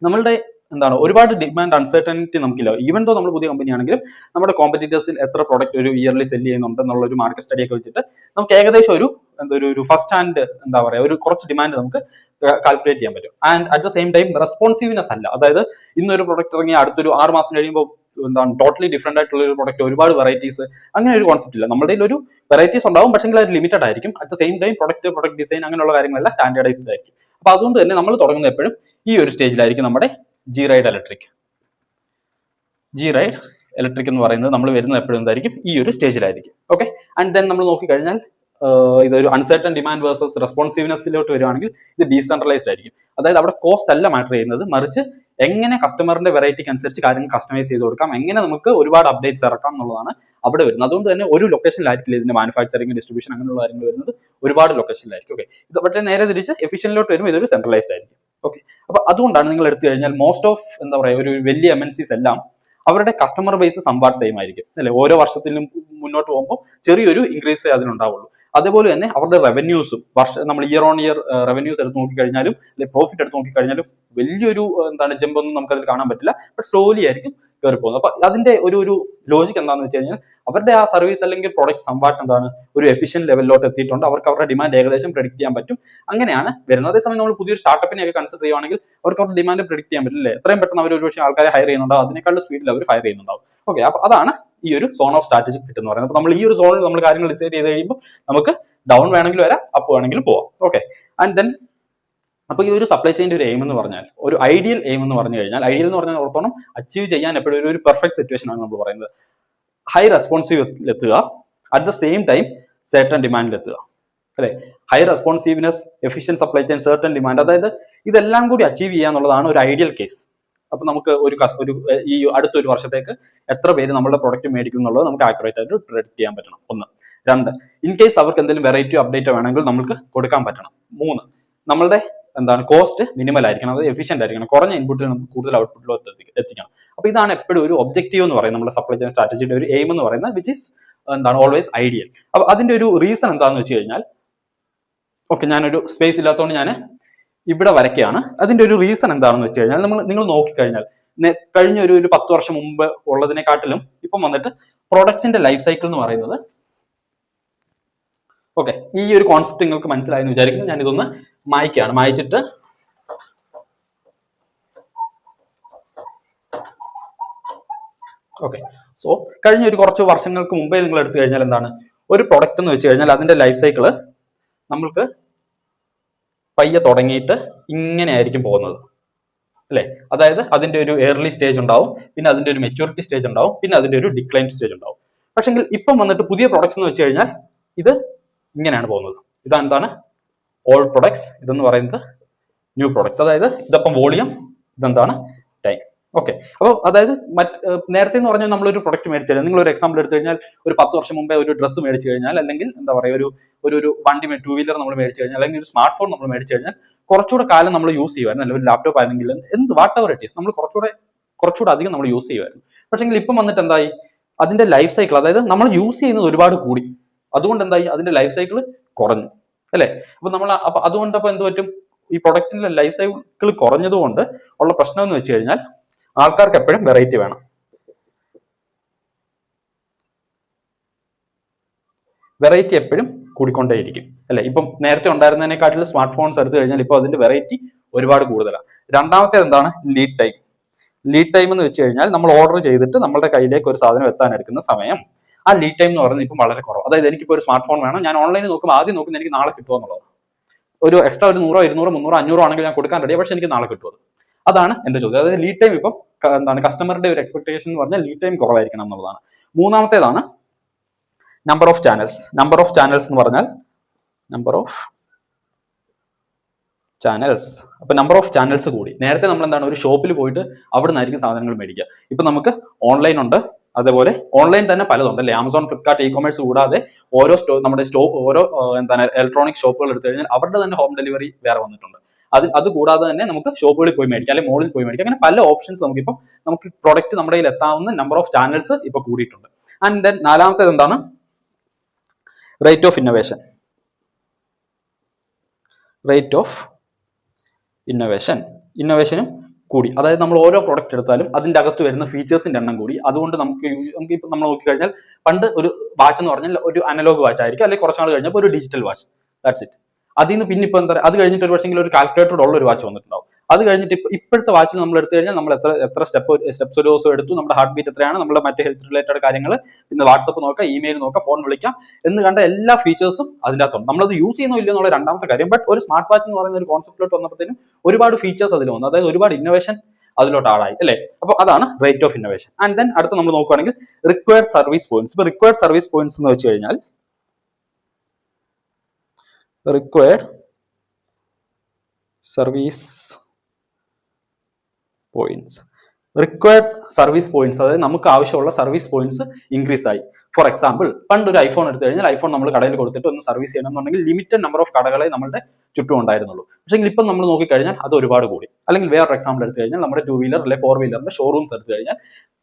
നമ്മളുടെ എന്താണ് ഒരുപാട് ഡിമാൻഡ് അൺസർട്ടനിറ്റി നമുക്കില്ല. ഈവൻ ദോ നമ്മൾ പുതിയ കമ്പനി ആണെങ്കിലും നമ്മുടെ കോമ്പറ്റീറ്റേഴ്സിൽ എത്ര പ്രോഡക്റ്റ് ഒരു ഇയർലി സെല് ചെയ്യുന്നുണ്ട് എന്നുള്ള ഒരു മാർക്കറ്റ് സ്റ്റഡി ഒക്കെ വെച്ചിട്ട് നമുക്ക് ഏകദേശം ഒരു ഫസ്റ്റ് ഹാൻഡ് എന്താ പറയുക ഒരു കുറച്ച് ഡിമാൻഡ് നമുക്ക് കാൽക്കുലേറ്റ് ചെയ്യാൻ പറ്റും. And at the same time responsiveness അല്ല, അതായത് ഇന്നൊരു പ്രൊഡക്റ്റ് ഇറങ്ങി അടുത്തൊരു 6 മാസം കഴിയുമ്പോൾ എന്താണ് ടോട്ടലി ഡിഫറെന്റ് ആയിട്ടുള്ള ഒരു പ്രൊഡക്റ്റ്, ഒരുപാട് വെറൈറ്റീസ്, അങ്ങനെ ഒരു കോൺസെപ്റ്റ് ഇല്ല. നമ്മുടെ ഒരു വെറൈറ്റീസ് ഉണ്ടാവും, പക്ഷേ അത് ലിമിറ്റഡ് ആയിരിക്കും. At the same time product design അങ്ങനെയുള്ള കാര്യങ്ങളെല്ലാം സ്റ്റാൻഡേർഡൈസ്ഡ് ആയിരിക്കും. അപ്പൊ അതുകൊണ്ട് തന്നെ നമ്മൾ തുടങ്ങുന്നത് എപ്പോഴും ഈ ഒരു സ്റ്റേജിലായിരിക്കും. നമ്മുടെ G-Ride Electric എന്ന് പറയുന്നത് നമ്മൾ വരുന്നത് എപ്പോഴും എന്തായിരിക്കും, ഈ ഒരു സ്റ്റേജിലായിരിക്കും. ഓക്കെ. ആൻഡ് ദെൻ നമ്മൾ നോക്കിക്കഴിഞ്ഞാൽ ഇതൊരു അൺസർട്ടൺ ഡിമാൻഡ് വേഴ്സസ് റെസ്പോൺസീവ്നെസ്സിലോട്ട് വരുവാണെങ്കിൽ ഇത് ഡീസെൻട്രലൈസ്ഡ് ആയിരിക്കും. അതായത് അവിടെ കോസ്റ്റ് അല്ല മാറ്റർ ചെയ്യുന്നത്, മറിച്ച് എങ്ങനെ കസ്റ്റമറിന്റെ വെറൈറ്റിക്ക് അനുസരിച്ച് കാര്യങ്ങൾ കസ്റ്റമൈസ് ചെയ്ത് കൊടുക്കാം, എങ്ങനെ നമുക്ക് ഒരുപാട് അപ്ഡേറ്റ്സ് ഇറക്കാം എന്നുള്ളതാണ് അവിടെ വരുന്നത്. അതുകൊണ്ട് തന്നെ ഒരു ലൊക്കേഷനിലായിരിക്കില്ല ഇതിന്റെ മാനുഫാക്ചറിംഗ്, ഡിസ്ട്രിബ്യൂഷൻ അങ്ങനെയുള്ള കാര്യങ്ങൾ വരുന്നത് ഒരുപാട് ലൊക്കേഷനിലായിരിക്കും. ഓക്കെ. ഇത് പക്ഷേ നേരെ തിരിച്ച് എഫിഷ്യന്റിലോട്ട് വരുമ്പോൾ ഇതൊരു സെൻട്രലൈസ്ഡ് ആയിരിക്കും. ഓക്കെ. അപ്പൊ അതുകൊണ്ടാണ് നിങ്ങൾ എടുത്തു കഴിഞ്ഞാൽ മോസ്റ്റ് ഓഫ് എന്താ പറയുക ഒരു വലിയ MNCs എല്ലാം അവരുടെ കസ്റ്റമർ ബേസ് സംവാട്ട് സെയിം ആയിരിക്കും അല്ലെ. ഓരോ വർഷത്തിലും മുന്നോട്ട് പോകുമ്പോൾ ചെറിയൊരു ഇൻക്രീസ് അതിനുണ്ടാവുള്ളൂ. അതേപോലെ തന്നെ അവരുടെ റവന്യൂസും നമ്മൾ ഇയർ ഓൺ ഇയർ റവന്യൂസ് എടുത്ത് നോക്കിക്കഴിഞ്ഞാലും അല്ലെങ്കിൽ പ്രോഫിറ്റ് എടുത്ത് നോക്കിക്കഴിഞ്ഞാലും വലിയൊരു എന്താണ് ജമ്പ് ഒന്നും നമുക്ക് അതിൽ കാണാൻ പറ്റില്ല. ബട്ട് സ്ലോലി ആയിരിക്കും കയറി പോകുന്നത്. അപ്പൊ അതിന്റെ ഒരു ലോജിക്ക് എന്താണെന്ന് വെച്ച് കഴിഞ്ഞാൽ അവരുടെ ആ സർവീസ് അല്ലെങ്കിൽ പ്രൊഡക്റ്റ് സംവാട്ട് എന്താണ് ഒരു എഫിഷ്യന്റ് ലെവലിലോട്ട് എത്തിയിട്ടുണ്ട്. അവർക്ക് അവരുടെ ഡിമാൻഡ് ഏകദേശം പ്രെഡിക്ട് ചെയ്യാൻ പറ്റും. അങ്ങനെയാണ് വരുന്നത്. അതേസമയം നമ്മൾ പുതിയൊരു സ്റ്റാർട്ടപ്പിനെ ഒക്കെ കൺസിഡർ ചെയ്യുവാണെങ്കിൽ അവർക്ക് അവരുടെ ഡിമാൻഡ് പ്രെഡിക്ട് ചെയ്യാൻ പറ്റില്ല. എത്രയും പെട്ടെന്ന് അവർ ഒരുപക്ഷെ ആൾക്കാരെ ഹയർ ചെയ്യുന്നുണ്ടാവും, അതിനേക്കാളും സ്പീഡിൽ അവർ ഫയർ ചെയ്യുന്നുണ്ടാവും. ഓക്കെ. അപ്പൊ അതാണ് ഈ ഒരു സോൺ ഓഫ് സ്ട്രാറ്റജിക് ഫിറ്റ് എന്ന് പറയുന്നത്. അപ്പൊ നമ്മൾ ഈ ഒരു സോണിൽ നമ്മൾ കാര്യങ്ങൾ ഡിസൈഡ് ചെയ്ത് കഴിയുമ്പോൾ നമുക്ക് ഡൗൺ വേണമെങ്കിൽ വരാം, അപ്പ് വേണമെങ്കിലും പോവാം. ഓക്കെ. ആൻഡ് ദെൻ അപ്പൊ ഈ ഒരു സപ്ലൈ ചെയിൻ്റെ ഒരു എയിം എന്ന് പറഞ്ഞാൽ, ഒരു ഐഡിയൽ എയിം എന്ന് പറഞ്ഞു കഴിഞ്ഞാൽ, ഐഡിയൽ എന്ന് പറഞ്ഞാൽ ഓർത്തോണം അച്ചീവ് ചെയ്യാൻ എപ്പോഴും ഒരു പെർഫെക്റ്റ് സിറ്റുവേഷൻ ആണ് നമ്മൾ പറയുന്നത്. ഹൈ റെസ്പോൺസീവ് എത്തുക, at the same time certain ഡിമാൻഡിൽ എത്തുക അല്ലെ. High responsiveness, efficient supply chain, certain demand, അതായത് ഇതെല്ലാം കൂടി അച്ചീവ് ചെയ്യുക എന്നുള്ളതാണ് ഒരു ഐഡിയൽ കേസ്. അപ്പൊ നമുക്ക് ഈ അടുത്തൊരു വർഷത്തേക്ക് എത്ര പേര് നമ്മുടെ പ്രൊഡക്റ്റ് മേടിക്കും എന്നുള്ളത് നമുക്ക് ആക്യുറേറ്റ് ആയിട്ട് പ്രെഡിക്റ്റ് ചെയ്യാൻ പറ്റണം. 1. 2, ഇൻ കേസ് അവർക്ക് എന്തെങ്കിലും വെറൈറ്റി അപ്ഡേറ്റ് വേണമെങ്കിൽ നമുക്ക് കൊടുക്കാൻ പറ്റണം. 3, നമ്മളുടെ എന്താണ് കോസ്റ്റ് മിനിമൽ ആയിരിക്കണം, അത് എഫിഷ്യന്റ് ആയിരിക്കണം, കുറഞ്ഞ ഇൻപുട്ടിൽ നമുക്ക് കൂടുതൽ ഔട്ട്പുട്ടിലോ എത്തിക്കണം. അപ്പൊ ഇതാണ് എപ്പോഴും ഒരു ഒബ്ജക്റ്റീവ് എന്ന് പറയുന്നത്, നമ്മുടെ സപ്ലൈ ചെയിൻ സ്ട്രാറ്റജിയുടെ ഒരു എയിം എന്ന് പറയുന്നത്, വിച്ച് ഈസ് എന്താണ് ഓൾവേസ് ഐഡിയൽ. അപ്പൊ അതിന്റെ ഒരു റീസൺ എന്താണെന്ന് വെച്ച് കഴിഞ്ഞാൽ, ഓക്കെ ഞാനൊരു സ്പേസ് ഇല്ലാത്തതുകൊണ്ട് ഞാൻ ഇവിടെ വരയ്ക്കുകയാണ്. അതിന്റെ ഒരു റീസൺ എന്താണെന്ന് വെച്ച് കഴിഞ്ഞാൽ, നിങ്ങൾ നോക്കിക്കഴിഞ്ഞാൽ കഴിഞ്ഞ ഒരു 10 വർഷം മുമ്പ് ഉള്ളതിനെക്കാട്ടിലും ഇപ്പം വന്നിട്ട് പ്രൊഡക്ട്സിന്റെ ലൈഫ് സൈക്കിൾ എന്ന് പറയുന്നത്, ഓക്കെ ഈ ഒരു കോൺസെപ്റ്റ് നിങ്ങൾക്ക് മനസ്സിലായെന്ന് വിചാരിക്കുന്നു. ഞാൻ ഇതൊന്ന് മായ്ച്ചിട്ട് ഓക്കെ. സോ കഴിഞ്ഞ കുറച്ച് വർഷങ്ങൾക്ക് മുമ്പേ നിങ്ങൾ എടുത്തു കഴിഞ്ഞാൽ എന്താണ് ഒരു പ്രൊഡക്റ്റ് എന്ന് വെച്ച് കഴിഞ്ഞാൽ അതിന്റെ ലൈഫ് സൈക്കിള് നമ്മൾക്ക് പയ്യെ തുടങ്ങിയിട്ട് ഇങ്ങനെ ആയിരിക്കും പോകുന്നത് അല്ലെ. അതായത് അതിന്റെ ഒരു ഏർലി സ്റ്റേജ് ഉണ്ടാവും, പിന്നെ അതിന്റെ ഒരു മെച്യൂരിറ്റി സ്റ്റേജ് ഉണ്ടാവും, പിന്നെ അതിന്റെ ഒരു ഡിക്ലൈൻ സ്റ്റേജ് ഉണ്ടാവും. പക്ഷെങ്കിൽ ഇപ്പം വന്നിട്ട് പുതിയ പ്രൊഡക്ട്സ് എന്ന് വെച്ച് കഴിഞ്ഞാൽ ഇത് ഇങ്ങനെയാണ് പോകുന്നത്. ഇതെന്താണ് ഓൾഡ് പ്രൊഡക്ട്സ്, ഇതെന്ന് പറയുന്നത് ന്യൂ പ്രൊഡക്ട്സ്. അതായത് ഇതപ്പം വോളിയം, ഇതെന്താണ് ടൈം. ഓക്കെ. അപ്പോൾ അതായത് നേരത്തെ എന്ന് പറഞ്ഞാൽ നമ്മളൊരു പ്രൊഡക്റ്റ് മേടിച്ചു കഴിഞ്ഞാൽ, നിങ്ങൾ ഒരു എക്സാമ്പിൾ എടുത്തു കഴിഞ്ഞാൽ ഒരു 10 വർഷം മുമ്പേ ഒരു ഡ്രസ്സ് മേടിച്ചു കഴിഞ്ഞാൽ, അല്ലെങ്കിൽ എന്താ പറയുക ഒരു വണ്ടി 2 വീലർ നമ്മൾ മേടിച്ചു കഴിഞ്ഞാൽ, അല്ലെങ്കിൽ ഒരു സ്മാർട്ട് ഫോൺ നമ്മൾ മേടിച്ചു കഴിഞ്ഞാൽ കുറച്ചുകൂടെ കാലം നമ്മൾ യൂസ് ചെയ്യുമായിരുന്നു. അല്ലെങ്കിൽ ഒരു ലാപ്ടോപ്പ് ആണെങ്കിൽ വാട്ട് എവർ ഇറ്റ് ഈസ് നമ്മൾ കുറച്ചുകൂടെ അധികം നമ്മൾ യൂസ് ചെയ്യുമായിരുന്നു. പക്ഷെങ്കിൽ ഇപ്പം വന്നിട്ട് എന്തായി, അതിന്റെ ലൈഫ് സൈക്കിൾ, അതായത് നമ്മൾ യൂസ് ചെയ്യുന്നത് ഒരുപാട് കൂടി, അതുകൊണ്ട് എന്തായി അതിന്റെ ലൈഫ് സൈക്കിൾ കുറഞ്ഞു അല്ലെ. അപ്പൊ അതുകൊണ്ട് എന്ത് പറ്റും, ഈ പ്രൊഡക്റ്റിന്റെ ലൈഫ് സൈക്കിൾ കുറഞ്ഞതുകൊണ്ട് ഉള്ള പ്രശ്നം എന്ന് വെച്ച് കഴിഞ്ഞാൽ ആൾക്കാർക്ക് എപ്പോഴും വെറൈറ്റി വേണം. വെറൈറ്റി എപ്പോഴും കൂടിക്കൊണ്ടേയിരിക്കും അല്ലെ. ഇപ്പം നേരത്തെ ഉണ്ടായിരുന്നതിനെക്കാട്ടിലും സ്മാർട്ട് ഫോൺസ് എടുത്തു കഴിഞ്ഞാൽ ഇപ്പോൾ അതിന്റെ വെറൈറ്റി ഒരുപാട് കൂടുതലാണ്. രണ്ടാമത്തേത് എന്താണ്, ലീഡ് ടൈം. ലീഡ് ടൈം എന്ന് വെച്ച് കഴിഞ്ഞാൽ നമ്മൾ ഓർഡർ ചെയ്തിട്ട് നമ്മുടെ കയ്യിലേക്ക് ഒരു സാധനം എത്താൻ എടുക്കുന്ന സമയം. ആ ലീഡ് ടൈം എന്ന് പറയുന്നത് ഇപ്പം വളരെ കുറവ്. അതായത് എനിക്കിപ്പോൾ ഒരു സ്മാർട്ട് ഫോൺ വേണം, ഞാൻ ഓൺലൈനിൽ നോക്കുമ്പോൾ ആദ്യം നോക്കുന്നത് എനിക്ക് നാളെ കിട്ടുമോ എന്നുള്ളത്. ഒരു എക്സ്ട്രാ ഒരു 100, 200, 300, 500 ആണെങ്കിൽ ഞാൻ കൊടുക്കാൻ റെഡിയാണ്, പക്ഷെ എനിക്ക് നാളെ കിട്ടുമോ? അതാണ് എന്റെ ചോദ്യം. അതായത് ലീഡ് ടൈം ഇപ്പം എന്താണ് കസ്റ്റമറുടെ ഒരു എക്സ്പെക്ടേഷൻ എന്ന് പറഞ്ഞാൽ ലീഡ് ടൈം കുറവായിരിക്കണം എന്നുള്ളതാണ്. മൂന്നാമത്തേതാണ് number of channels. Number of channels എന്ന് പറഞ്ഞാൽ നമ്പർ ഓഫ് ചാനൽസ്. അപ്പൊ നമ്പർ ഓഫ് ചാനൽസ് കൂടി. നേരത്തെ നമ്മൾ എന്താണ് ഒരു ഷോപ്പിൽ പോയിട്ട് അവിടെ നിന്നായിരിക്കും സാധനങ്ങൾ മേടിക്കുക. ഇപ്പൊ നമുക്ക് ഓൺലൈൻ ഉണ്ട്, അതേപോലെ ഓൺലൈൻ തന്നെ പലതുണ്ട് അല്ലെ. ആമസോൺ, ഫ്ലിപ്കാർട്ട്, ഇ കൊമേഴ്സ് കൂടാതെ ഓരോ ഓരോ എന്താണ് ഇലക്ട്രോണിക് ഷോപ്പുകൾ എടുത്തു കഴിഞ്ഞാൽ അവരുടെ തന്നെ ഹോം ഡെലിവറി വേറെ വന്നിട്ടുണ്ട്. അത് കൂടാതെ തന്നെ നമുക്ക് ഷോപ്പുകളിൽ പോയി മേടിക്കാം, അല്ലെങ്കിൽ മോളിൽ പോയി മേടിക്കാം. അങ്ങനെ പല ഓപ്ഷൻസ് നമുക്ക് പ്രൊഡക്റ്റ് നമ്മുടെ കയ്യിൽ എത്താവുന്ന നമ്പർ ഓഫ് ചാനൽസ് ഇപ്പൊ കൂടിയിട്ടുണ്ട്. ആൻഡ് ദെൻ നാലാമത്തേത് എന്താണ്? Rate of innovation. Rate of ഇന്നോവേഷനും കൂടി. അതായത് നമ്മൾ ഓരോ പ്രോഡക്റ്റ് എടുത്താലും അതിന്റെ അകത്ത് വരുന്ന ഫീച്ചേഴ്സിന്റെ എണ്ണം കൂടി. അതുകൊണ്ട് നമുക്ക് ഇപ്പം നമ്മൾ നോക്കിക്കഴിഞ്ഞാൽ പണ്ട് ഒരു വാച്ച് എന്ന് പറഞ്ഞാൽ ഒരു അനലോഗ് വാച്ച് ആയിരിക്കും, അല്ലെങ്കിൽ കുറച്ച് നാൾ കഴിഞ്ഞപ്പോൾ ഒരു ഡിജിറ്റൽ വാച്ച്, ദാറ്റ്സ് ഇറ്റ്. അതിൽ നിന്ന് പിന്നെ ഇപ്പൊ എന്താ പറയുക, അത് കഴിഞ്ഞിട്ട് ഒരു പക്ഷേ ഒരു കാൽക്കുലേറ്റഡ് ഉള്ള ഒരു വാച്ച് വന്നിട്ടുണ്ടാവും. അത് കഴിഞ്ഞിട്ട് ഇപ്പോഴത്തെ വാച്ചിൽ നമ്മൾ എടുത്തു കഴിഞ്ഞാൽ നമ്മൾ എത്ര സ്റ്റെപ്സ് ഒരു ദിവസം എടുത്തു, നമ്മുടെ ഹാർട്ട് ബീറ്റ് എത്രയാണ്, നമ്മുടെ മറ്റ് ഹെൽത്ത് റിലേറ്റഡ് കാര്യങ്ങൾ, പിന്നെ വാട്സപ്പ് നോക്കാം, ഇമെയിൽ നോക്കാം, ഫോൺ വിളിക്കാം എന്ന് കണ്ട എല്ലാ ഫീച്ചേഴ്സും അതിൻ്റെ അകത്തുണ്ട്. നമ്മളത് യൂസ് ചെയ്യുന്നോ ഇല്ലയോ എന്നുള്ള രണ്ടാമത്തെ കാര്യം. ബട്ട് ഒരു സ്മാർട്ട് വാച്ച് എന്ന് പറയുന്ന ഒരു കോൺസെപ്റ്റിലോട്ട് വന്നപ്പോഴത്തേനും ഒരുപാട് ഫീച്ചേഴ്സ് അതിൽ വന്നു, അതായത് ഒരുപാട് ഇന്നോവേഷൻ അതിലോട്ട് ആളായി അല്ലേ. അപ്പൊ അതാണ് rate of innovation. And then അടുത്ത് നമ്മൾ നോക്കുകയാണെങ്കിൽ റിക്വയർഡ് സർവീസ് പോയിന്റ്സ്. ഇപ്പൊ റിക്വയർഡ് സർവീസ് പോയിന്റ്സ് എന്ന് വെച്ച് കഴിഞ്ഞാൽ റിക്വയർഡ് സർവീസ് പോയിന്റ്സ്, അതായത് നമുക്ക് ആവശ്യമുള്ള സർവീസ് പോയിന്റ്സ് ഇൻക്രീസ് ആയി. ഫോർ എക്സാമ്പിൾ, പണ്ട് ഒരു ഐഫോൺ എടുത്തു കഴിഞ്ഞാൽ ഐഫോൺ നമ്മൾ കടയിൽ കൊടുത്തിട്ട് ഒന്ന് സർവീസ് ചെയ്യണമെന്നുണ്ടെങ്കിൽ ലിമിറ്റഡ് നമ്പർ ഓഫ് കടകളെ നമ്മുടെ ചുറ്റും ഉണ്ടായിരുന്നുള്ളൂ. പക്ഷേ ഇപ്പം നമ്മൾ നോക്കിക്കഴിഞ്ഞാൽ അത് ഒരുപാട് കൂടി. അല്ലെങ്കിൽ വേറൊരു എക്സാമ്പിൾ എടുത്തു കഴിഞ്ഞാൽ നമ്മുടെ 2 വീലർ അല്ലെങ്കിൽ 4 വീലറിന്റെ ഷോറൂംസ് എടുത്തു കഴിഞ്ഞാൽ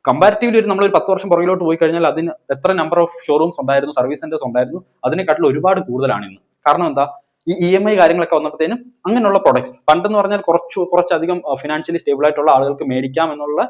കമ്പാരിറ്റീവ്ലി നമ്മൾ ഒരു 10 വർഷം പുറകിലോട്ട് പോയി കഴിഞ്ഞാൽ അതിന് എത്ര നമ്പർ ഓഫ് ഷോറൂംസ് ഉണ്ടായിരുന്നു, സർവീസ് സെന്റേഴ്സ് ഉണ്ടായിരുന്നു, അതിനെക്കാട്ടിൽ ഒരുപാട് കൂടുതലാണ് ഇന്ന്. കാരണം എന്താ, ഈ EMI കാര്യങ്ങളൊക്കെ വന്നപ്പോഴത്തേനും അങ്ങനെയുള്ള പ്രൊഡക്ട്സ് പണ്ടെന്ന് പറഞ്ഞാൽ കുറച്ചധികം ഫിനാൻഷ്യലി സ്റ്റേബിൾ ആയിട്ടുള്ള ആളുകൾക്ക് മേടിക്കാം എന്നുള്ള